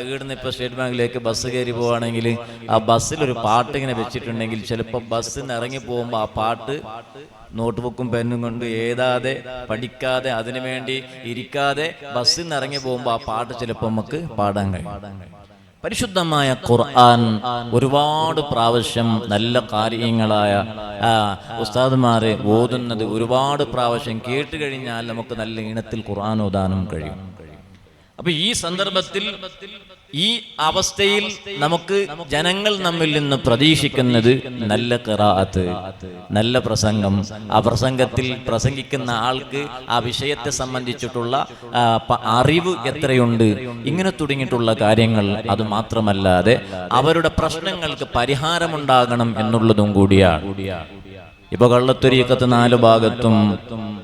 S1: ഈടുന്ന് ഇപ്പൊ സ്റ്റേറ്റ് ബാങ്കിലേക്ക് ബസ് കയറി പോവാണെങ്കിൽ ആ ബസ്സിലൊരു പാട്ട് ഇങ്ങനെ വെച്ചിട്ടുണ്ടെങ്കിൽ ചിലപ്പോൾ ബസ്സിൽ നിന്ന് ഇറങ്ങി പോകുമ്പോൾ ആ പാട്ട് നോട്ട് ബുക്കും പെന്നും കൊണ്ട് എഴുതാതെ പഠിക്കാതെ അതിനു വേണ്ടി ഇരിക്കാതെ ബസ്സിൽ നിന്ന് ഇറങ്ങി പോകുമ്പോൾ ആ പാട്ട് ചിലപ്പോൾ നമുക്ക് പാടാൻ കഴിയും. പരിശുദ്ധമായ ഖുർആൻ ഒരുപാട് പ്രാവശ്യം നല്ല കാര്യങ്ങളായ ഉസ്താദുമാരെ ഓതുന്നത് ഒരുപാട് പ്രാവശ്യം കേട്ട് കഴിഞ്ഞാൽ നമുക്ക് നല്ല ഈണത്തിൽ ഖുർആൻ ഓതാനും കഴിയും. അപ്പൊ ഈ സന്ദർഭത്തിൽ, ഈ അവസ്ഥയിൽ നമുക്ക് ജനങ്ങൾ നമ്മിൽ നിന്ന് പ്രതീക്ഷിക്കുന്നത് നല്ല ഖിറാഅത്ത്, നല്ല പ്രസംഗം, ആ പ്രസംഗത്തിൽ പ്രസംഗിക്കുന്ന ആൾക്ക് ആ വിഷയത്തെ സംബന്ധിച്ചിട്ടുള്ള അറിവ് എത്രയുണ്ട്, ഇങ്ങനെ തുടങ്ങിയിട്ടുള്ള കാര്യങ്ങൾ. അത് മാത്രമല്ലാതെ അവരുടെ പ്രശ്നങ്ങൾക്ക് പരിഹാരമുണ്ടാകണം എന്നുള്ളതും കൂടിയാണ്. ഇപ്പൊ കള്ളത്തൊരീക്കത്ത് 4 ഭാഗത്തും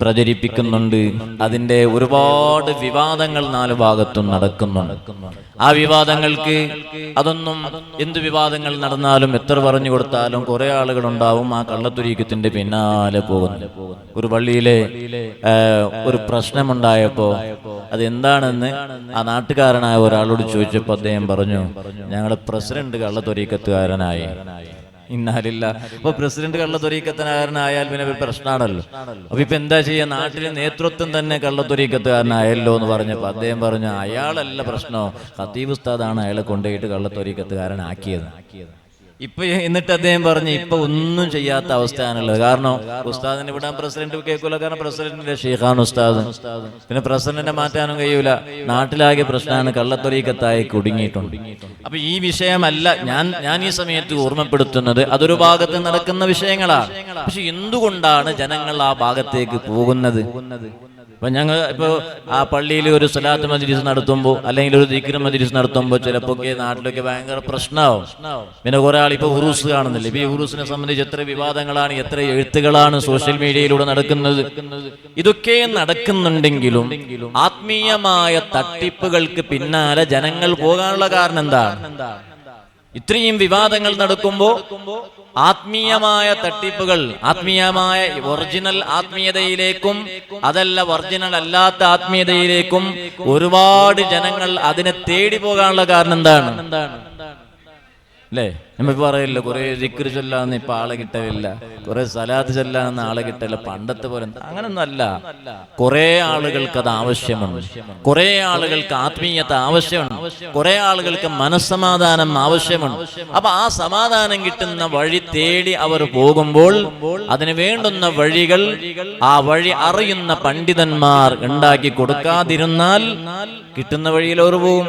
S1: പ്രചരിപ്പിക്കുന്നുണ്ട്. അതിന്റെ ഒരുപാട് വിവാദങ്ങൾ 4 ഭാഗത്തും നടക്കുന്നുണ്ട്. ആ വിവാദങ്ങൾക്ക് അതൊന്നും, എന്ത് വിവാദങ്ങൾ നടന്നാലും എത്ര പറഞ്ഞു കൊടുത്താലും കുറെ ആളുകൾ ഉണ്ടാവും ആ കള്ളത്തൊരീക്കത്തിന്റെ പിന്നാലെ പോകുന്നു. ഒരു പള്ളിയിലെ ഒരു പ്രശ്നമുണ്ടായപ്പോ അതെന്താണെന്ന് ആ നാട്ടുകാരനായ ഒരാളോട് ചോദിച്ചപ്പോൾ അദ്ദേഹം പറഞ്ഞു, ഞങ്ങളുടെ പ്രസിഡന്റ് കള്ളത്തൊരീക്കത്തുകാരനായി. ഇന്നാലില്ല. അപ്പൊ പ്രസിഡന്റ് കള്ളത്തൊരീക്കത്തുകാരനായാൽ പിന്നെ ഒരു പ്രശ്നമാണല്ലോ. അപ്പൊ ഇപ്പൊ എന്താ ചെയ്യാ, നാട്ടിലെ നേതൃത്വം തന്നെ കള്ളത്തൊരീക്കത്തുകാരനായല്ലോ എന്ന് പറഞ്ഞപ്പോ അദ്ദേഹം പറഞ്ഞു, അയാളല്ല പ്രശ്നം, ഖത്തീബ് ഉസ്താദാണ് അയാളെ കൊണ്ടുപോയിട്ട് കള്ളത്തൊരീക്കത്തുകാരനാക്കിയത്. ഇപ്പൊ എന്നിട്ട് അദ്ദേഹം പറഞ്ഞു, ഇപ്പൊ ഒന്നും ചെയ്യാത്ത അവസ്ഥയാണുള്ളത്. കാരണം ഉസ്താദിനെ വിടാൻ പ്രസിഡന്റ് കേൾക്കൂല, കാരണം പ്രസിഡന്റിന്റെ ഷെയ്ഖാണ് ഉസ്താദ്. പിന്നെ പ്രസിഡന്റിനെ മാറ്റാനും കഴിയൂല. നാട്ടിലാകെ പ്രശ്നമാണ്, കള്ളത്തൊരീക്കത്തായി കുടുങ്ങിയിട്ടുണ്ട്. അപ്പൊ ഈ വിഷയമല്ല ഞാൻ ഈ സമയത്ത് ഓർമ്മപ്പെടുത്തുന്നത്. അതൊരു ഭാഗത്ത് നടക്കുന്ന വിഷയങ്ങളാണ്. പക്ഷെ എന്തുകൊണ്ടാണ് ജനങ്ങൾ ആ ഭാഗത്തേക്ക് പോകുന്നത്? അപ്പൊ ഞങ്ങൾ ഇപ്പോൾ ആ പള്ളിയിൽ ഒരു സ്വലാത്ത് മജ്ലിസ് നടത്തുമ്പോൾ അല്ലെങ്കിൽ ഒരു ദിക്ർ മജ്ലിസ് നടത്തുമ്പോൾ ചിലപ്പോൾ നാട്ടിലൊക്കെ ഭയങ്കര പ്രശ്നമാവും. പിന്നെ കുറെ ആൾ ഇപ്പൊ ഉറൂസ് കാണുന്നില്ല. ഇപ്പൊ ഈ ഉറൂസിനെ സംബന്ധിച്ച് എത്ര വിവാദങ്ങളാണ്, എത്ര എഴുത്തുകളാണ് സോഷ്യൽ മീഡിയയിലൂടെ നടക്കുന്നത്. ഇതൊക്കെ നടക്കുന്നുണ്ടെങ്കിലും ആത്മീയമായ തട്ടിപ്പുകൾക്ക് പിന്നാലെ ജനങ്ങൾ പോകാനുള്ള കാരണം എന്താണ്? ഇത്രയും വിവാദങ്ങൾ നടക്കുമ്പോൾ ആത്മീയമായ തട്ടിപ്പുകൾ, ആത്മീയമായ ഒറിജിനൽ ആത്മീയതയിലേക്കും അതല്ല ഒറിജിനൽ അല്ലാത്ത ആത്മീയതയിലേക്കും ഒരുപാട് ജനങ്ങൾ അതിനെ തേടി പോകാനുള്ള കാരണം എന്താണ്? അല്ലേ? നമ്മിപ്പോ പറയില്ല, കുറെ ദിക്ർ ചൊല്ലാന്ന് ഇപ്പൊ ആളെ കിട്ടലില്ല, കുറെ സലാത്ത് ചൊല്ലാന്ന് ആളെ കിട്ടില്ല, പണ്ടത്തെ പോലെ. അങ്ങനൊന്നും അല്ല. കുറെ ആളുകൾക്ക് അത് ആവശ്യമുണ്ട്, കുറെ ആളുകൾക്ക് ആത്മീയത ആവശ്യമുണ്ട്, കുറെ ആളുകൾക്ക് മനസ്സമാധാനം ആവശ്യമുണ്ട്. അപ്പൊ ആ സമാധാനം കിട്ടുന്ന വഴി തേടി അവർ പോകുമ്പോൾ അതിന് വേണ്ടുന്ന വഴികൾ ആ വഴി അറിയുന്ന പണ്ഡിതന്മാർ ഉണ്ടാക്കി കൊടുക്കാതിരുന്നാൽ കിട്ടുന്ന വഴിയിൽ അവർ പോകും.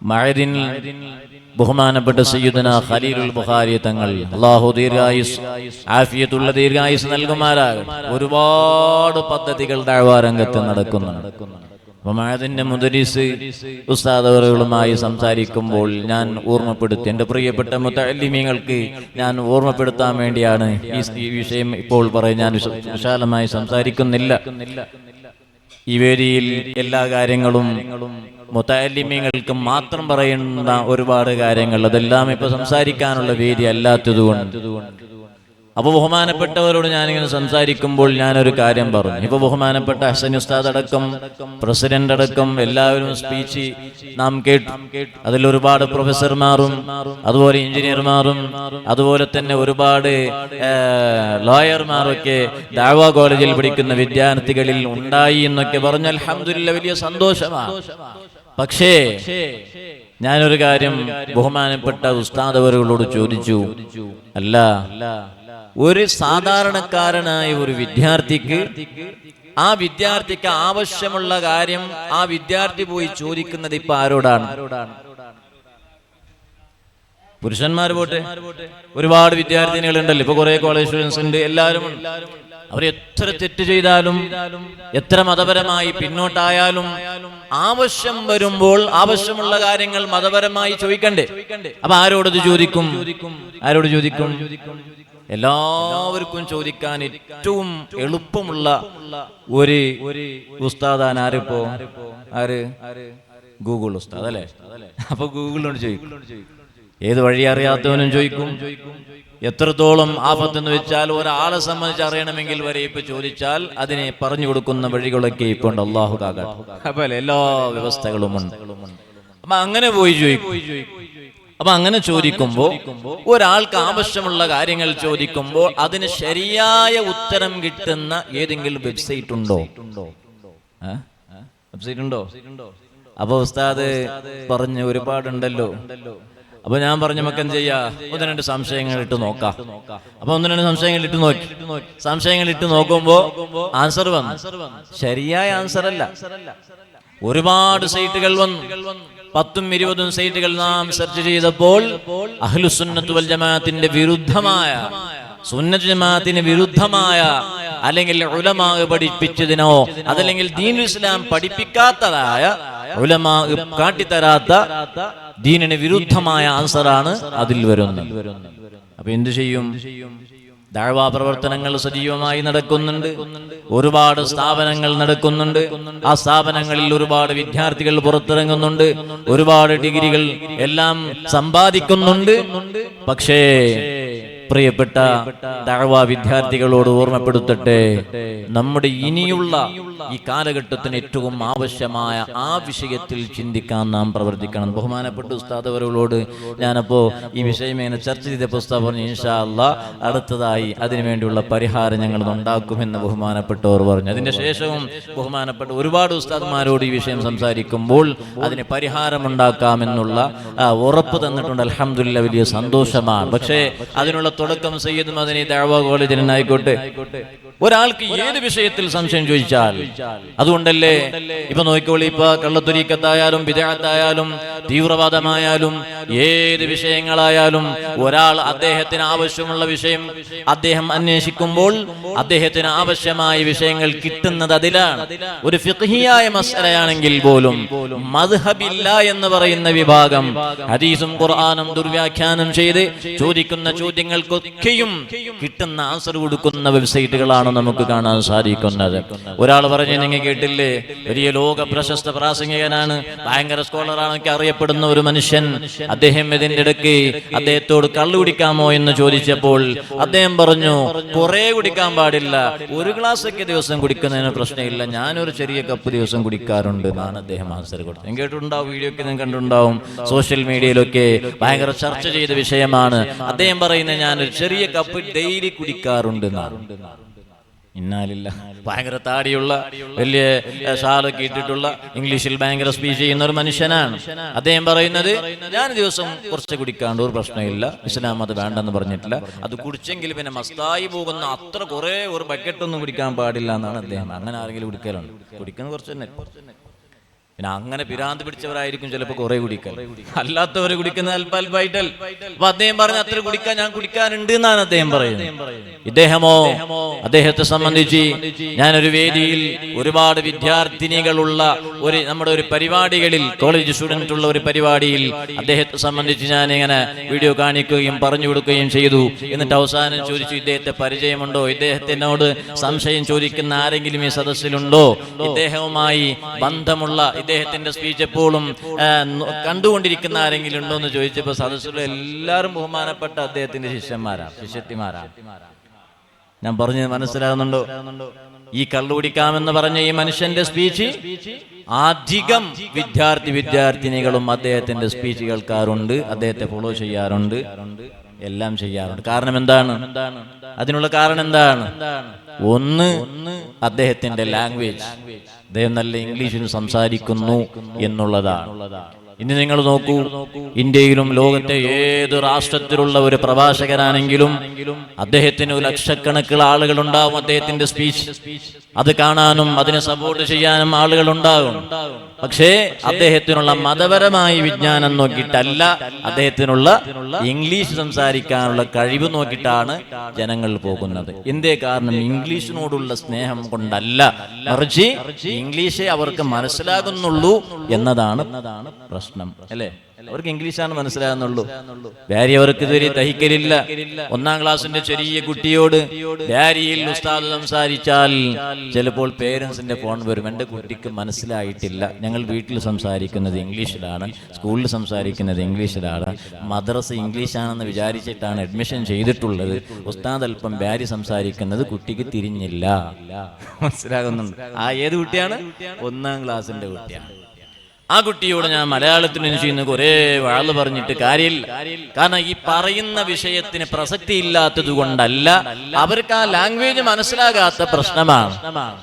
S1: മഅദിൻ ബഹുമാനപ്പെട്ട സയ്യിദുനാ ഖലീലുൽ ബുഖാരി തങ്ങൾ, അല്ലാഹു ദീർഘായുസ് ആഫിയത്തുള്ള ദീർഘായുസ് നൽകുമാറാകട്ടെ, ഒരുപാട് പദ്ധതികൾ ദഅ്വാ രംഗത്ത് നടക്കുന്നുണ്ട്. അപ്പോൾ മഅദിന്റെ മുദരിസ് ഉസ്താദ് അവറുകളുമായി സംസാരിക്കുമ്പോൾ ഞാൻ ഓർമ്മപ്പെടുത്തി, എൻ്റെ പ്രിയപ്പെട്ട മുതഅല്ലിമീങ്ങൾക്ക് ഞാൻ ഓർമ്മപ്പെടുത്താൻ വേണ്ടിയാണ് ഈ വിഷയം ഇപ്പോൾ പറയാൻ ഞാൻ വിശാലമായി സംസാരിക്കുന്നില്ല. ഈ വേദിയിൽ എല്ലാ കാര്യങ്ങളും മുതഅല്ലിമീങ്ങൾക്ക് മാത്രം പറയുന്ന ഒരുപാട് കാര്യങ്ങൾ, അതെല്ലാം ഇപ്പൊ സംസാരിക്കാനുള്ള വേദി അല്ലാത്തതുകൊണ്ട് അപ്പോൾ ബഹുമാനപ്പെട്ടവരോട് ഞാനിങ്ങനെ സംസാരിക്കുമ്പോൾ ഞാനൊരു കാര്യം പറഞ്ഞു. ഇപ്പോൾ ബഹുമാനപ്പെട്ട ഹസൻ ഉസ്താദ് അടക്കം, പ്രസിഡന്റ് അടക്കം എല്ലാവരും സ്പീച്ച് നാം കേട്ടു. അതിൽ ഒരുപാട് പ്രൊഫസർമാരും അതുപോലെ എഞ്ചിനീയർമാരും അതുപോലെ തന്നെ ഒരുപാട് ലോയർമാരൊക്കെ ദഅവ കോളേജിൽ പഠിക്കുന്ന വിദ്യാർത്ഥികളിൽ ഉണ്ടായി എന്നൊക്കെ പറഞ്ഞ് അൽഹംദുലില്ലാഹ് വലിയ സന്തോഷമാണ്. പക്ഷേ ഞാനൊരു കാര്യം ബഹുമാനപ്പെട്ട ഉസ്താദ് അവരോട് ചോദിച്ചു, അല്ല, ഒരു സാധാരണക്കാരനായ ഒരു വിദ്യാർത്ഥിക്ക് ആ വിദ്യാർത്ഥിക്ക് ആവശ്യമുള്ള കാര്യം ആ വിദ്യാർത്ഥി പോയി ചോദിക്കുന്നത് ഇപ്പൊ ആരോടാണ്? പുരുഷന്മാർ പോട്ടെ, ഒരുപാട് വിദ്യാർത്ഥിനികൾ ഉണ്ടല്ലോ, ഇപ്പൊ കുറെ കോളേജ് സ്റ്റുഡൻസ് ഉണ്ട്, എല്ലാവരും അവർ എത്ര തെറ്റ് ചെയ്താലും എത്ര മതപരമായി പിന്നോട്ടായാലും ആവശ്യം വരുമ്പോൾ ആവശ്യമുള്ള കാര്യങ്ങൾ മതപരമായി ചോദിക്കണ്ടേ? അപ്പൊ ആരോടത് ചോദിക്കും? ആരോട് ചോദിക്കും? എല്ലാവർക്കും ചോദിക്കാൻ ഏറ്റവും എളുപ്പമുള്ള ഒരു ഉസ്താദാണ് ആരിപ്പോ? ആര്? ഗൂഗിൾ ഉസ്താദ് അല്ലേ? അപ്പൊ ഗൂഗിളിനോട് ചോദിക്കും. ഏത് വഴി അറിയാത്തവനും ചോദിക്കും. എത്രത്തോളം ആപത്തെന്ന് വെച്ചാൽ ഒരാളെ സംബന്ധിച്ച് അറിയണമെങ്കിൽ വരെ ഇപ്പൊ ചോദിച്ചാൽ അതിനെ പറഞ്ഞു കൊടുക്കുന്ന വഴികളൊക്കെ ഇപ്പൊ ഉണ്ട്. അള്ളാഹു കാകട്ടെ. അപ്പൊ എല്ലാ വ്യവസ്ഥകളും ഉണ്ട്. അപ്പൊ അങ്ങനെ പോയി ചോദിക്കും. അപ്പൊ അങ്ങനെ ചോദിക്കുമ്പോ ഒരാൾക്ക് ആവശ്യമുള്ള കാര്യങ്ങൾ ചോദിക്കുമ്പോൾ അതിന് ശരിയായ ഉത്തരം കിട്ടുന്ന ഏതെങ്കിലും വെബ്സൈറ്റ് ഉണ്ടോ? വെബ്സൈറ്റ് ഉണ്ടോ? അപ്പൊ ഉസ്താദ് പറഞ്ഞ് ഒരുപാടുണ്ടല്ലോ. അപ്പൊ ഞാൻ പറഞ്ഞു, നമുക്ക് എന്ത് ചെയ്യാ, ഒന്ന് രണ്ട് സംശയങ്ങൾ ഇട്ട് നോക്കാം. അപ്പൊ ഒന്ന് രണ്ട് സംശയങ്ങൾ ഇട്ട് നോക്കി. സംശയങ്ങൾ ഇട്ട് നോക്കുമ്പോ ആൻസർ വന്നു. ശരിയായ ആൻസർ അല്ല. ഒരുപാട് സൈറ്റുകൾ വന്നു. 10ഉം 20ഉം സൈറ്റുകൾ നാം സെർച്ച് ചെയ്തപ്പോൾ അഹ്ലുസുന്നത്ത് വൽ ജമാഅത്തിന്റെ വിരുദ്ധമായ, സുന്നത്ത് ജമാഅത്തിന് വിരുദ്ധമായ, അല്ലെങ്കിൽ ഉലമാ പഠിപ്പിച്ചതിനോ അതല്ലെങ്കിൽ ദീനുൽ ഇസ്ലാം പഠിപ്പിക്കാത്തതായ, ഉലമാ കാട്ടിത്തരാത്ത, ദീനിന് വിരുദ്ധമായ ആൻസറാണ് അതിൽ വരുന്നത്. അപ്പൊ എന്തു ചെയ്യും? ദഅവ പ്രവർത്തനങ്ങൾ സജീവമായി നടക്കുന്നുണ്ട്. ഒരുപാട് സ്ഥാപനങ്ങൾ നടക്കുന്നുണ്ട്. ആ സ്ഥാപനങ്ങളിൽ ഒരുപാട് വിദ്യാർത്ഥികൾ പുറത്തിറങ്ങുന്നുണ്ട്. ഒരുപാട് ഡിഗ്രികൾ എല്ലാം സമ്പാദിക്കുന്നുണ്ട്. പക്ഷേ പ്രിയപ്പെട്ട ദഅവ വിദ്യാർത്ഥികളോട് ഓർമ്മപ്പെടുത്തട്ടെ, നമ്മുടെ ഇനിയുള്ള ഈ കാലഘട്ടത്തിന് ഏറ്റവും ആവശ്യമായ ആ വിഷയത്തിൽ ചിന്തിക്കാൻ നാം പ്രവർത്തിക്കണം. ബഹുമാനപ്പെട്ട ഉസ്താദ് അവരോട് ഞാനപ്പോ ഈ വിഷയം ഇങ്ങനെ ചർച്ച ചെയ്തപ്പോൾ ഉസ്താദ് പറഞ്ഞു, ഇൻഷാ അല്ലാഹ് അടുത്തതായി അതിനുവേണ്ടിയുള്ള പരിഹാരം ഞങ്ങൾ ഉണ്ടാക്കുമെന്ന് ബഹുമാനപ്പെട്ടവർ പറഞ്ഞു. അതിന്റെ ശേഷവും ബഹുമാനപ്പെട്ട ഒരുപാട് ഉസ്താദ്മാരോട് ഈ വിഷയം സംസാരിക്കുമ്പോൾ അതിന് പരിഹാരം ഉണ്ടാക്കാമെന്നുള്ള ഉറപ്പ് തന്നിട്ടുണ്ട്. അൽഹംദുലില്ലാഹ്, വലിയ സന്തോഷമാണ്. പക്ഷേ അതിനുള്ള തുടക്കം സയ്യിദ് മദനി ദഅവ കോളേജിൽ നിന്നായിക്കോട്ടെ. ഒരാൾക്ക് ഏത് വിഷയത്തിൽ സംശയം ചോദിച്ചാൽ, അതുകൊണ്ടല്ലേ ഇപ്പൊ നോക്കിക്കോളി, ഇപ്പൊ കള്ളത്തൊരീക്കത്തായാലും ബിദ്അത്തായാലും തീവ്രവാദമായാലും ഏത് വിഷയങ്ങളായാലും ഒരാൾ അദ്ദേഹത്തിന് ആവശ്യമുള്ള വിഷയം അദ്ദേഹം അന്വേഷിക്കുമ്പോൾ അദ്ദേഹത്തിന് ആവശ്യമായ വിഷയങ്ങൾ കിട്ടുന്നത് അതിലാണ്. ഒരു ഫിഖ്ഹിയായ മസ്അലയാണെങ്കിൽ പോലും മദ്ഹബില്ല എന്ന് പറയുന്ന വിഭാഗം ഹദീസും ഖുർആനും ദുർവ്യാഖ്യാനം ചെയ്ത് ചോദിക്കുന്ന ചോദ്യങ്ങൾക്കൊക്കെയും കിട്ടുന്ന ആൻസർ കൊടുക്കുന്ന വെബ്സൈറ്റുകളാണ് നമുക്ക് കാണാൻ സാധിക്കുന്നത്. ഒരാൾ പറഞ്ഞു, നിങ്ങൾ കേട്ടില്ലേ, വലിയ ലോക പ്രശസ്ത പ്രാസംഗികനാണ്, ഭയങ്കര സ്കോളറാണൊക്കെ അറിയപ്പെടുന്ന ഒരു മനുഷ്യൻ, അദ്ദേഹം ഇതിന്റെ ഇടയ്ക്ക് അദ്ദേഹത്തോട് കള്ളു കുടിക്കാമോ എന്ന് ചോദിച്ചപ്പോൾ അദ്ദേഹം പറഞ്ഞു, കുറെ കുടിക്കാൻ പാടില്ല, ഒരു ഗ്ലാസ് ഒക്കെ ദിവസം കുടിക്കുന്നതിന് പ്രശ്നമില്ല, ഞാനൊരു ചെറിയ കപ്പ് ദിവസം കുടിക്കാറുണ്ട് എന്നാണ് അദ്ദേഹം ആൻസർ കൊടുത്തത്. ഞാൻ കേട്ടിട്ടുണ്ടാവും, വീഡിയോ ഒക്കെ ഞാൻ കണ്ടിട്ടുണ്ടാവും, സോഷ്യൽ മീഡിയയിലൊക്കെ ഭയങ്കര ചർച്ച ചെയ്ത വിഷയമാണ്. അദ്ദേഹം പറയുന്നത് ഞാനൊരു ചെറിയ കപ്പ് ഡെയിലി കുടിക്കാറുണ്ട് എന്നാണ്. ഇന്നാലില്ല, ഭയങ്കര താടിയുള്ള വലിയ ഷാളൊക്കെ ഇട്ടിട്ടുള്ള ഇംഗ്ലീഷിൽ ഭയങ്കര സ്പീച്ച് ചെയ്യുന്ന ഒരു മനുഷ്യനാണ്. അദ്ദേഹം പറയുന്നത് ഞാൻ ദിവസം കുറച്ച് കുടിക്കാണ്ട് ഒരു പ്രശ്നമില്ല, ഇസ്ലാം അത് വേണ്ടെന്ന് പറഞ്ഞിട്ടില്ല, അത് കുടിച്ചെങ്കിൽ പിന്നെ മസ്തായി പോകുന്ന അത്ര കുറെ ഒരു ബക്കറ്റൊന്നും കുടിക്കാൻ പാടില്ല എന്നാണ് അദ്ദേഹം. അങ്ങനെ ആരെങ്കിലും കുടിക്കലുണ്ട്? കുടിക്കുന്നത് കുറച്ച് തന്നെ. പിന്നെ അങ്ങനെ പിരാന്ത് പിടിച്ചവരായിരിക്കും ചിലപ്പോൾ കുറെ കുടിക്കാൻ, അല്ലാത്തവർ കുടിക്കുന്ന അല്പാൽപായിട്ടൽ. അപ്പൊ അദ്ദേഹം പറഞ്ഞ അത്ര കുടിക്കാൻ ഞാൻ കുടിക്കാനുണ്ട് എന്നാണ് അദ്ദേഹം പറയുന്നത്. ഇദ്ദേഹമോ, അദ്ദേഹത്തെ സംബന്ധിച്ച് ഞാനൊരു വേദിയിൽ ഒരുപാട് വിദ്യാർത്ഥിനികളുള്ള നമ്മുടെ ഒരു പരിപാടികളിൽ, കോളേജ് സ്റ്റുഡന്റ് ഉള്ള ഒരു പരിപാടിയിൽ അദ്ദേഹത്തെ സംബന്ധിച്ച് ഞാൻ ഇങ്ങനെ വീഡിയോ കാണിക്കുകയും പറഞ്ഞു കൊടുക്കുകയും ചെയ്തു. എന്നിട്ട് അവസാനം ചോദിച്ചു, ഇദ്ദേഹത്തെ പരിചയമുണ്ടോ, ഇദ്ദേഹത്തിനോട് സംശയം ചോദിക്കുന്ന ആരെങ്കിലും ഈ സദസ്സിലുണ്ടോ, ഇദ്ദേഹവുമായി ബന്ധമുള്ള, ഇദ്ദേഹത്തിന്റെ സ്പീച്ച് എപ്പോഴും കണ്ടുകൊണ്ടിരിക്കുന്ന ആരെങ്കിലും ഉണ്ടോ എന്ന് ചോദിച്ചപ്പോൾ സദസ്സിലുള്ള എല്ലാവരും ബഹുമാനപ്പെട്ട അദ്ദേഹത്തിന്റെ ശിഷ്യന്മാരാണ്, ശിഷ്യത്തിമാരാണ്. ഞാൻ പറഞ്ഞത് മനസ്സിലാകുന്നുണ്ടോ? ഈ കള്ളുകുടിക്കാമെന്ന് പറഞ്ഞ ഈ മനുഷ്യന്റെ സ്പീച്ച് അധികം വിദ്യാർത്ഥിനികളും അദ്ദേഹത്തിന്റെ സ്പീച്ച് കേൾക്കാറുണ്ട്, അദ്ദേഹത്തെ ഫോളോ ചെയ്യാറുണ്ട്, എല്ലാം ചെയ്യാറുണ്ട്. കാരണം എന്താണ്? അതിനുള്ള കാരണം എന്താണ്? ഒന്ന്, അദ്ദേഹത്തിന്റെ ലാംഗ്വേജ്, അദ്ദേഹം നല്ല ഇംഗ്ലീഷിൽ സംസാരിക്കുന്നു എന്നുള്ളതാണ്. ഇനി നിങ്ങൾ നോക്കൂ, ഇന്ത്യയിലും ലോകത്തെ ഏത് രാഷ്ട്രത്തിലുള്ള ഒരു പ്രഭാഷകനാണെങ്കിലും അദ്ദേഹത്തിന് ലക്ഷക്കണക്കിന് ആളുകൾ ഉണ്ടാവും. അദ്ദേഹത്തിന്റെ സ്പീച്ച് അത് കാണാനും അതിനെ സപ്പോർട്ട് ചെയ്യാനും ആളുകൾ ഉണ്ടാകും. പക്ഷേ അദ്ദേഹത്തിനുള്ള മതപരമായ വിജ്ഞാനം നോക്കിയിട്ടല്ല, അദ്ദേഹത്തിനുള്ള ഇംഗ്ലീഷ് സംസാരിക്കാനുള്ള കഴിവ് നോക്കിയിട്ടാണ് ജനങ്ങൾ പോകുന്നത്. എന്തേ കാരണം? ഇംഗ്ലീഷിനോടുള്ള സ്നേഹം കൊണ്ടല്ല, മറിച്ച് ഇംഗ്ലീഷേ അവർക്ക് മനസ്സിലാകുന്നുള്ളൂ എന്നതാണ് പ്രശ്നം, അല്ലേ? അവർക്ക് ഇംഗ്ലീഷാണ് മനസ്സിലാകുന്നുള്ളൂ. ഭാര്യ അവർക്ക് ഇതുവരെ ദഹിക്കലില്ല. 1ാം ക്ലാസ്സിന്റെ ചെറിയ കുട്ടിയോട് ഭാര്യയിൽ ഉസ്താദ് സംസാരിച്ചാൽ ചിലപ്പോൾ പേരൻസിന്റെ ഫോൺ വരും, എൻ്റെ കുട്ടിക്ക് മനസ്സിലായിട്ടില്ല, ഞങ്ങൾ വീട്ടിൽ സംസാരിക്കുന്നത് ഇംഗ്ലീഷിലാണ്, സ്കൂളിൽ സംസാരിക്കുന്നത് ഇംഗ്ലീഷിലാണ്, മദ്രസ ഇംഗ്ലീഷാണെന്ന് വിചാരിച്ചിട്ടാണ് അഡ്മിഷൻ ചെയ്തിട്ടുള്ളത്, ഉസ്താദ് അല്പം ഭാര്യ സംസാരിക്കുന്നത് കുട്ടിക്ക് തിരിഞ്ഞില്ല. മനസ്സിലാകുന്നുണ്ട്? ആ ഏത് കുട്ടിയാണ്? 1ാം ക്ലാസ്സിന്റെ കുട്ടിയാണ്. ആ കുട്ടിയോട് ഞാൻ മലയാളത്തിൽ ചെയ്യുന്ന കുറെ വാള് പറഞ്ഞിട്ട് കാര്യമില്ല. കാരണം ഈ പറയുന്ന വിഷയത്തിന് പ്രസക്തി ഇല്ലാത്തത് കൊണ്ടല്ല, അവർക്ക് ആ ലാംഗ്വേജ് മനസ്സിലാകാത്ത പ്രശ്നമാണ്.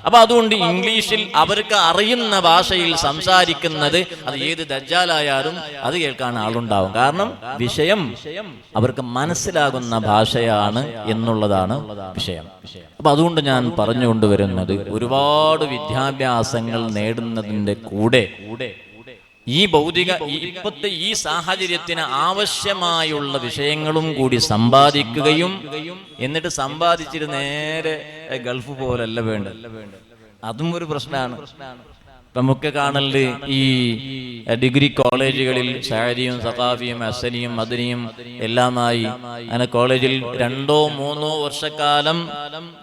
S1: അപ്പൊ അതുകൊണ്ട് ഇംഗ്ലീഷിൽ അവർക്ക് അറിയുന്ന ഭാഷയിൽ സംസാരിക്കുന്നത്, അത് ഏത് ദജ്ജാലായാലും അത് കേൾക്കാൻ ആളുണ്ടാവും. കാരണം വിഷയം അവർക്ക് മനസ്സിലാകുന്ന ഭാഷയാണ് എന്നുള്ളതാണ് വിഷയം. അപ്പൊ അതുകൊണ്ട് ഞാൻ പറഞ്ഞുകൊണ്ടുവരുന്നത്, ഒരുപാട് വിദ്യാഭ്യാസങ്ങൾ നേടുന്നതിന്റെ കൂടെ ഈ ഭൗതിക ഇപ്പോഴത്തെ ഈ സാഹചര്യത്തിന് ആവശ്യമായുള്ള വിഷയങ്ങളും കൂടി സമ്പാദിക്കുകയും, എന്നിട്ട് സമ്പാദിച്ചിട്ട് നേരെ ഗൾഫ് പോലല്ല വേണ്ടത്. അതും ഒരു പ്രശ്നമാണ്. നമുക്ക് കാണല് ഈ ഡിഗ്രി കോളേജുകളിൽ ഷാരിയും സഖാഫിയും അസനിയും മദനിയും എല്ലാമായി അങ്ങനെ കോളേജിൽ 2-3 വർഷക്കാലം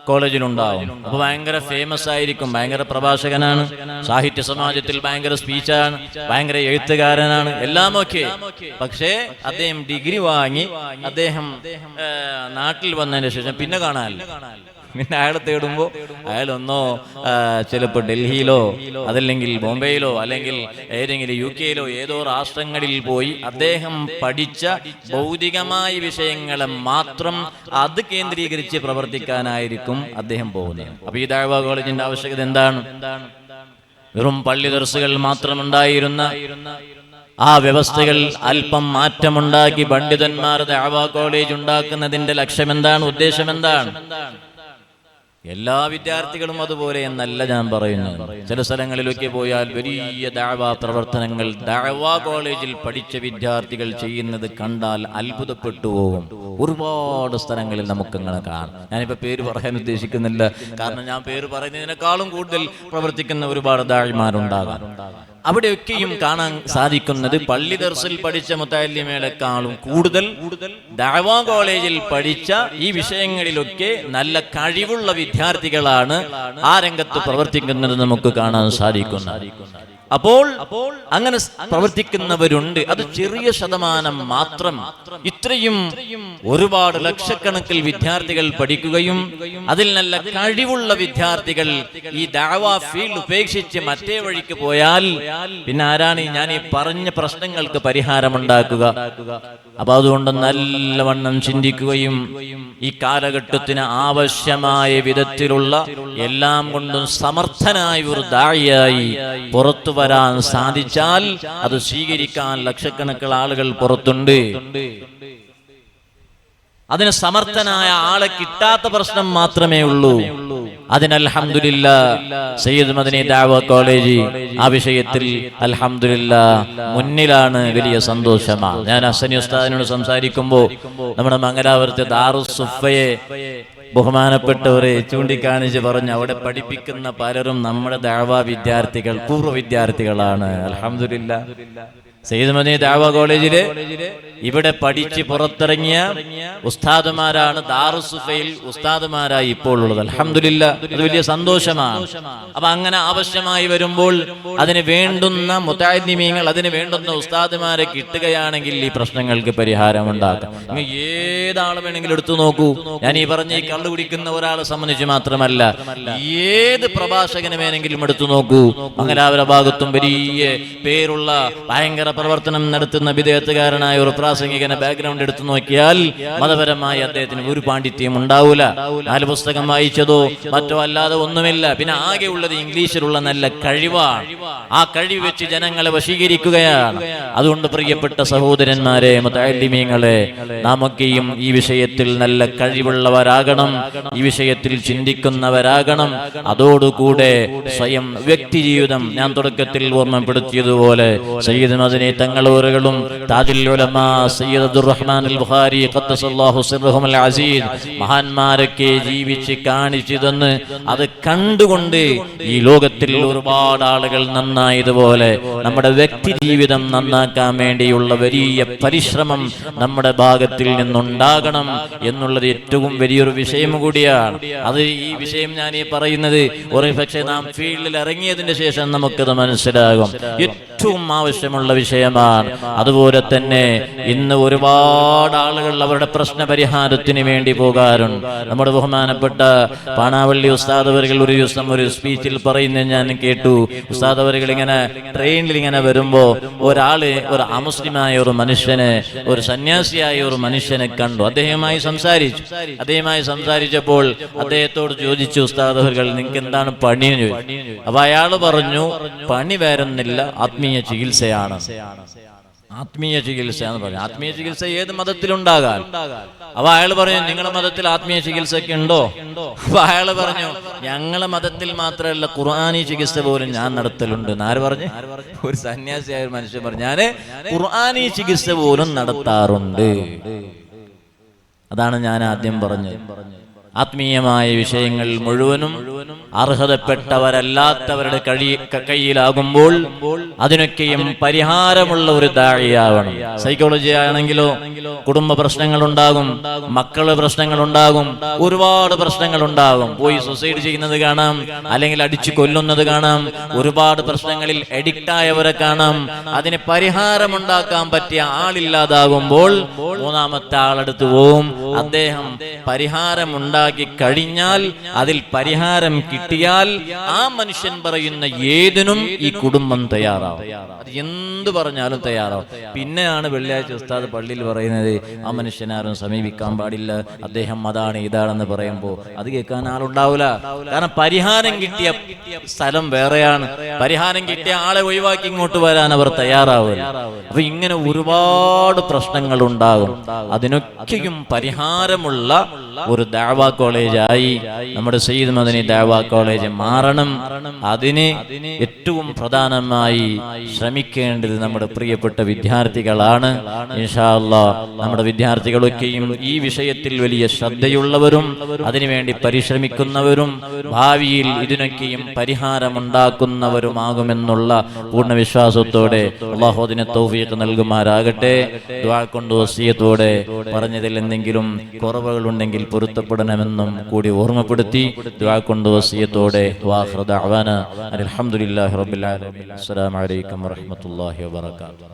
S1: കോളേജിലുണ്ടാവും. അപ്പൊ ഭയങ്കര ഫേമസ് ആയിരിക്കും, ഭയങ്കര പ്രഭാഷകനാണ്, സാഹിത്യ സമാജത്തിൽ ഭയങ്കര സ്പീച്ചാണ്, ഭയങ്കര എഴുത്തുകാരനാണ്, എല്ലാം ഓക്കെ. പക്ഷേ അദ്ദേഹം ഡിഗ്രി വാങ്ങി അദ്ദേഹം നാട്ടിൽ വന്നതിന് ശേഷം പിന്നെ കാണാനില്ല. പിന്നെ അയാളെ തേടുമ്പോൾ അയാളൊന്നോ ചിലപ്പോൾ ഡൽഹിയിലോ അതല്ലെങ്കിൽ ബോംബെയിലോ അല്ലെങ്കിൽ ഏതെങ്കിലും UK ഏതോ രാഷ്ട്രങ്ങളിൽ പോയി അദ്ദേഹം പഠിച്ച ഭൗതികമായ വിഷയങ്ങളെ മാത്രം അത് കേന്ദ്രീകരിച്ച് പ്രവർത്തിക്കാനായിരിക്കും അദ്ദേഹം പോകുന്നത്. അപ്പൊ ഈ ദഅ്വ കോളേജിന്റെ ആവശ്യകത എന്താണ്? വെറും പള്ളി ദർസുകൾ മാത്രമുണ്ടായിരുന്ന ആ വ്യവസ്ഥകൾ അല്പം മാറ്റമുണ്ടാക്കി പണ്ഡിതന്മാർ ദഅ്വ കോളേജ് ഉണ്ടാക്കുന്നതിന്റെ ലക്ഷ്യം എന്താണ്? ഉദ്ദേശം എന്താണ്? എല്ലാ വിദ്യാർത്ഥികളും അതുപോലെ എന്നല്ല ഞാൻ പറയുന്നത്. ചില സ്ഥലങ്ങളിലൊക്കെ പോയാൽ വലിയ ദഅ്വ പ്രവർത്തനങ്ങൾ ദഅ്വ കോളേജിൽ പഠിച്ച വിദ്യാർത്ഥികൾ ചെയ്യുന്നത് കണ്ടാൽ അത്ഭുതപ്പെട്ടു പോകും. ഒരുപാട് സ്ഥലങ്ങളിൽ നമുക്കങ്ങനെ കാണാം. ഞാനിപ്പോൾ പേര് പറയാൻ ഉദ്ദേശിക്കുന്നില്ല, കാരണം ഞാൻ പേര് പറയുന്നതിനേക്കാളും കൂടുതൽ പ്രവർത്തിക്കുന്ന ഒരുപാട് ദാഇമാരുണ്ടാകാം. അവിടെയൊക്കെയും കാണാൻ സാധിക്കുന്നത് പള്ളി ദർസിൽ പഠിച്ച മുതഅല്ലിമകളെക്കാളും കൂടുതൽ ദഅ്വ കോളേജിൽ പഠിച്ച ഈ വിഷയങ്ങളിലൊക്കെ നല്ല കഴിവുള്ള വിദ്യാർത്ഥികളാണ് ആ രംഗത്ത് പ്രവർത്തിക്കുന്നത് നമുക്ക് കാണാൻ സാധിക്കുന്നത്. അപ്പോൾ അങ്ങനെ പ്രവർത്തിക്കുന്നവരുണ്ട്, അത് ചെറിയ ശതമാനം മാത്രം. ഇത്രയും ഒരുപാട് ലക്ഷക്കണക്കിൽ വിദ്യാർത്ഥികൾ പഠിക്കുകയും അതിൽ നല്ല കഴിവുള്ള വിദ്യാർത്ഥികൾ ഈ ദഅ്വ ഫീൽഡ് ഉപേക്ഷിച്ച് മറ്റേ വഴിക്ക് പോയാൽ പിന്നെ ആരാണ് ഞാൻ ഈ പറഞ്ഞ പ്രശ്നങ്ങൾക്ക് പരിഹാരമുണ്ടാക്കുക? അപ്പൊ അതുകൊണ്ട് നല്ലവണ്ണം ചിന്തിക്കുകയും ഈ കാലഘട്ടത്തിന് ആവശ്യമായ വിധത്തിലുള്ള എല്ലാം കൊണ്ടും സമർത്ഥനായ ഒരു ദാഇയായി പുറത്തു വരാൻ സാധിച്ചാൽ അത് സ്വീകരിക്കാൻ ലക്ഷക്കണക്കിന് ആളുകൾ പുറത്തുണ്ട്. അതിന് സമർത്ഥനായ ആളെ കിട്ടാത്ത പ്രശ്നം മാത്രമേ ഉള്ളൂ. അതിന് അൽഹംദുലില്ലാഹ് സയ്യിദ് മദനി ദഅ്വ കോളേജ് ആ വിഷയത്തിൽ അൽഹംദുലില്ലാഹ് മുന്നിലാണ്. വലിയ സന്തോഷമാണ്. ഞാൻ ഹസനി ഉസ്താദിനോട് സംസാരിക്കുമ്പോൾ നമ്മുടെ മംഗലാപുരത്തെ ദാറുസ് സുഫയെ ബഹുമാനപ്പെട്ടവരെ ചൂണ്ടിക്കാണിച്ച് പറഞ്ഞു, അവിടെ പഠിപ്പിക്കുന്ന പലരും നമ്മുടെ ദഅ്വ വിദ്യാർത്ഥികൾ, പൂർവ്വ വിദ്യാർത്ഥികളാണ്. അൽഹംദുലില്ലാഹ് സയ്യിദ് മദനി ദഅവ കോളേജില് ഇവിടെ പഠിച്ച് പുറത്തിറങ്ങിയ ഉസ്താദുമാരാണ് ദാറുസ്സുഫയിൽ ഉസ്താദുമാരായി ഇപ്പോൾ ഉള്ളത്. അൽഹംദുലില്ലാഹ്, അത് വലിയ സന്തോഷമാണ്. അപ്പൊ അങ്ങനെ ആവശ്യമായി വരുമ്പോൾ അതിന് വേണ്ടുന്ന മുതഅല്ലിമീങ്ങൾ, അതിന് വേണ്ടുന്ന ഉസ്താദുമാരെ കിട്ടുകയാണെങ്കിൽ ഈ പ്രശ്നങ്ങൾക്ക് പരിഹാരമുണ്ടാക്കാം. ഏതാൾ വേണമെങ്കിലും എടുത്തു നോക്കൂ. ഞാൻ ഈ പറഞ്ഞ ഈ കള്ളു കുടിക്കുന്ന ഒരാളെ സംബന്ധിച്ച് മാത്രമല്ല, ഏത് പ്രഭാഷകനെ വേണമെങ്കിലും എടുത്തു നോക്കൂ. മംഗലാപുര ഭാഗത്തും വലിയ പേരുള്ള ഭയങ്കര പ്രവർത്തനം നടത്തുന്ന വിദേഹത്തുകാരനായ ഒരു പ്രാസംഗികനെ ബാക്ക്ഗ്രൗണ്ട് എടുത്തു നോക്കിയാൽ മതപരമായി അദ്ദേഹത്തിന് ഒരു പാണ്ഡിത്യം ഉണ്ടാവൂല. 4 പുസ്തകം വായിച്ചതോ മറ്റോ അല്ലാതെ ഒന്നുമില്ല. പിന്നെ ആകെ ഉള്ളത് ഇംഗ്ലീഷിലുള്ള നല്ല കഴിവാണ്. ആ കഴിവ് വെച്ച് ജനങ്ങളെ വശീകരിക്കുകയാണ്. അതുകൊണ്ട് പ്രിയപ്പെട്ട സഹോദരന്മാരെ, മുതഅല്ലിമീങ്ങളെ, നാമൊക്കെയും ഈ വിഷയത്തിൽ നല്ല കഴിവുള്ളവരാകണം, ഈ വിഷയത്തിൽ ചിന്തിക്കുന്നവരാകണം. അതോടുകൂടെ സ്വയം വ്യക്തി ജീവിതം, ഞാൻ തുടക്കത്തിൽ ഓർമ്മപ്പെടുത്തിയതുപോലെ സയ്യിദ് മദനി തങ്ങളൂറുകളും താജുൽ ഉലമാ സയ്യിദ് അബ്ദുറഹ്മാൻ അൽ ബുഖാരി ഖദ്ദസല്ലാഹു സിർറഹുൽ അസീസ് മഹാന്മാരൊക്കെ ജീവിച്ച് കാണിച്ചു തന്ന് അത് കണ്ടുകൊണ്ട് ഈ ലോകത്തിൽ ഒരുപാട് ആളുകൾ നന്നായതുപോലെ നമ്മുടെ വ്യക്തി ജീവിതം നന്നാക്കാൻ വേണ്ടിയുള്ള വലിയ പരിശ്രമം നമ്മുടെ ഭാഗത്തിൽ നിന്നുണ്ടാകണം എന്നുള്ളത് ഏറ്റവും വലിയൊരു വിഷയം കൂടിയാണ്. അത് ഈ വിഷയം ഞാൻ ഈ പറയുന്നത് ഒരു പക്ഷേ നാം ഫീൽഡിൽ ഇറങ്ങിയതിന് ശേഷം നമുക്കത് മനസ്സിലാകും. ഏറ്റവും ആവശ്യമുള്ള വിഷയമാണ്. അതുപോലെ തന്നെ ഇന്ന് ഒരുപാട് ആളുകൾ അവരുടെ പ്രശ്ന പരിഹാരത്തിന് വേണ്ടി പോകാറുണ്ട്. നമ്മുടെ ബഹുമാനപ്പെട്ട പാണാവള്ളി ഉസ്താദ് അവர்கள் ഒരു ദിവസം ഒരു സ്പീച്ചിൽ പറയുന്നത് ഞാൻ കേട്ടു. ഉസ്താദ് അവர்கள் ഇങ്ങനെ ട്രെയിനിൽ ഇങ്ങനെ വരുമ്പോ ഒരാള്, ഒരു അമുസ്ലിമായ ഒരു മനുഷ്യനെ, ഒരു സന്യാസിയായ ഒരു മനുഷ്യനെ കണ്ടു. അദ്ദേഹവുമായി സംസാരിച്ചപ്പോൾ അദ്ദേഹത്തോട് ചോദിച്ചു, ഉസ്താദ് അവர்கள் നിങ്ങൾക്ക് എന്താണ് പണി എന്ന് ചോദിച്ചു. അപ്പൊ അയാൾ പറഞ്ഞു, പണി വേറൊന്നില്ല, ആത്മീയ ചികിത്സയാണ്. ആത്മീയ ചികിത്സ എന്ന് പറഞ്ഞു. ആത്മീയ ചികിത്സ ഏത് മതത്തിലുണ്ടാകാൻ. അപ്പൊ അയാൾ പറഞ്ഞു, നിങ്ങളുടെ മതത്തിൽ ആത്മീയ ചികിത്സയൊക്കെ ഉണ്ടോ? അപ്പൊ അയാൾ പറഞ്ഞു, ഞങ്ങളെ മതത്തിൽ മാത്രമല്ല, ഖുർആനി ചികിത്സ പോലും ഞാൻ നടത്തലുണ്ട്. ആര് പറഞ്ഞു? ഒരു സന്യാസിയായ ഒരു മനുഷ്യൻ പറഞ്ഞു, ഞാന് ഖുർആനി ചികിത്സ പോലും നടത്താറുണ്ട്. അതാണ് ഞാൻ ആദ്യം പറഞ്ഞത്. ആത്മീയമായ വിഷയങ്ങൾ മുഴുവനും അർഹതപ്പെട്ടവരല്ലാത്തവരുടെ കയ്യിലാകുമ്പോൾ അതിനൊക്കെയും പരിഹാരമുള്ള ഒരു ദാഇയാവണം. സൈക്കോളജി ആണെങ്കിലോ കുടുംബ പ്രശ്നങ്ങൾ ഉണ്ടാകും, മക്കള് പ്രശ്നങ്ങൾ ഉണ്ടാകും, ഒരുപാട് പ്രശ്നങ്ങൾ ഉണ്ടാകും. പോയി സൂസൈഡ് ചെയ്യുന്നത് കാണാം, അല്ലെങ്കിൽ അടിച്ചു കൊല്ലുന്നത് കാണാം, ഒരുപാട് പ്രശ്നങ്ങളിൽ അഡിക്റ്റ് ആയവരെ കാണാം. അതിന് പരിഹാരമുണ്ടാക്കാൻ പറ്റിയ ആളില്ലാതാകുമ്പോൾ മൂന്നാമത്തെ ആളെടുത്ത് പോവും. അദ്ദേഹം പരിഹാരമുണ്ടാക്കി കഴിഞ്ഞാൽ, അതിൽ പരിഹാരം കിട്ടിയാൽ ആ മനുഷ്യൻ പറയുന്ന ഏതിനും ഈ കുടുംബം തയ്യാറാവും. അത് എന്ത് പറഞ്ഞാലും തയ്യാറാവും. പിന്നെയാണ് വെള്ളിയാഴ്ച ഉസ്താദ് പള്ളിയിൽ പറയുന്നത്, ആ മനുഷ്യനാരും സമീപിക്കാൻ പാടില്ല, അദ്ദേഹം അതാണ് ഇതാണെന്ന് പറയുമ്പോൾ അത് കേൾക്കാൻ ആളുണ്ടാവില്ല. കാരണം പരിഹാരം കിട്ടിയ സ്ഥലം വേറെയാണ്. പരിഹാരം കിട്ടിയ ആളെ ഒഴിവാക്കി ഇങ്ങോട്ട് വരാൻ അവർ തയ്യാറാവില്ല. അപ്പൊ ഇങ്ങനെ ഒരുപാട് പ്രശ്നങ്ങൾ ഉണ്ടാകും. അതിനൊക്കെയും പരിഹാരമുള്ള ഒരു ദഅവ കോളേജായി നമ്മുടെ സയ്യിദ് മദനി ദഅവ കോളേജ് മാറണം. അതിന് ഏറ്റവും പ്രധാനമായി ശ്രമിക്കേണ്ടത് നമ്മുടെ പ്രിയപ്പെട്ട വിദ്യാർത്ഥികളാണ്. ഇൻഷാ അല്ലാഹ് നമ്മുടെ വിദ്യാർത്ഥികളൊക്കെയും ഈ വിഷയത്തിൽ വലിയ ശ്രദ്ധയുള്ളവരും അതിനുവേണ്ടി പരിശ്രമിക്കുന്നവരും ഭാവിയിൽ ഇതിനൊക്കെയും പരിഹാരമുണ്ടാക്കുന്നവരുമാകുമെന്നുള്ള പൂർണ്ണ വിശ്വാസത്തോടെ അല്ലാഹു അതിന് തൗഫീഖ് നൽകുമാറാകട്ടെ. ദുആ കൊണ്ട് വസിയത്തോടെ പറഞ്ഞതിൽ എന്തെങ്കിലും കുറവുകളുണ്ടെങ്കിൽ പൊരുത്തപ്പെടണമെന്നും കൂടി ഓർമ്മപ്പെടുത്തി ദുആ കൊണ്ട് വസിയത്തോടെ വാഖിറു ദഅവാന അൽഹംദുലില്ലാഹി റബ്ബിൽ ആലമീൻ. അസ്സലാമു അലൈക്കും വറഹ്മത്തുള്ളാഹി വബറകാതുഹു.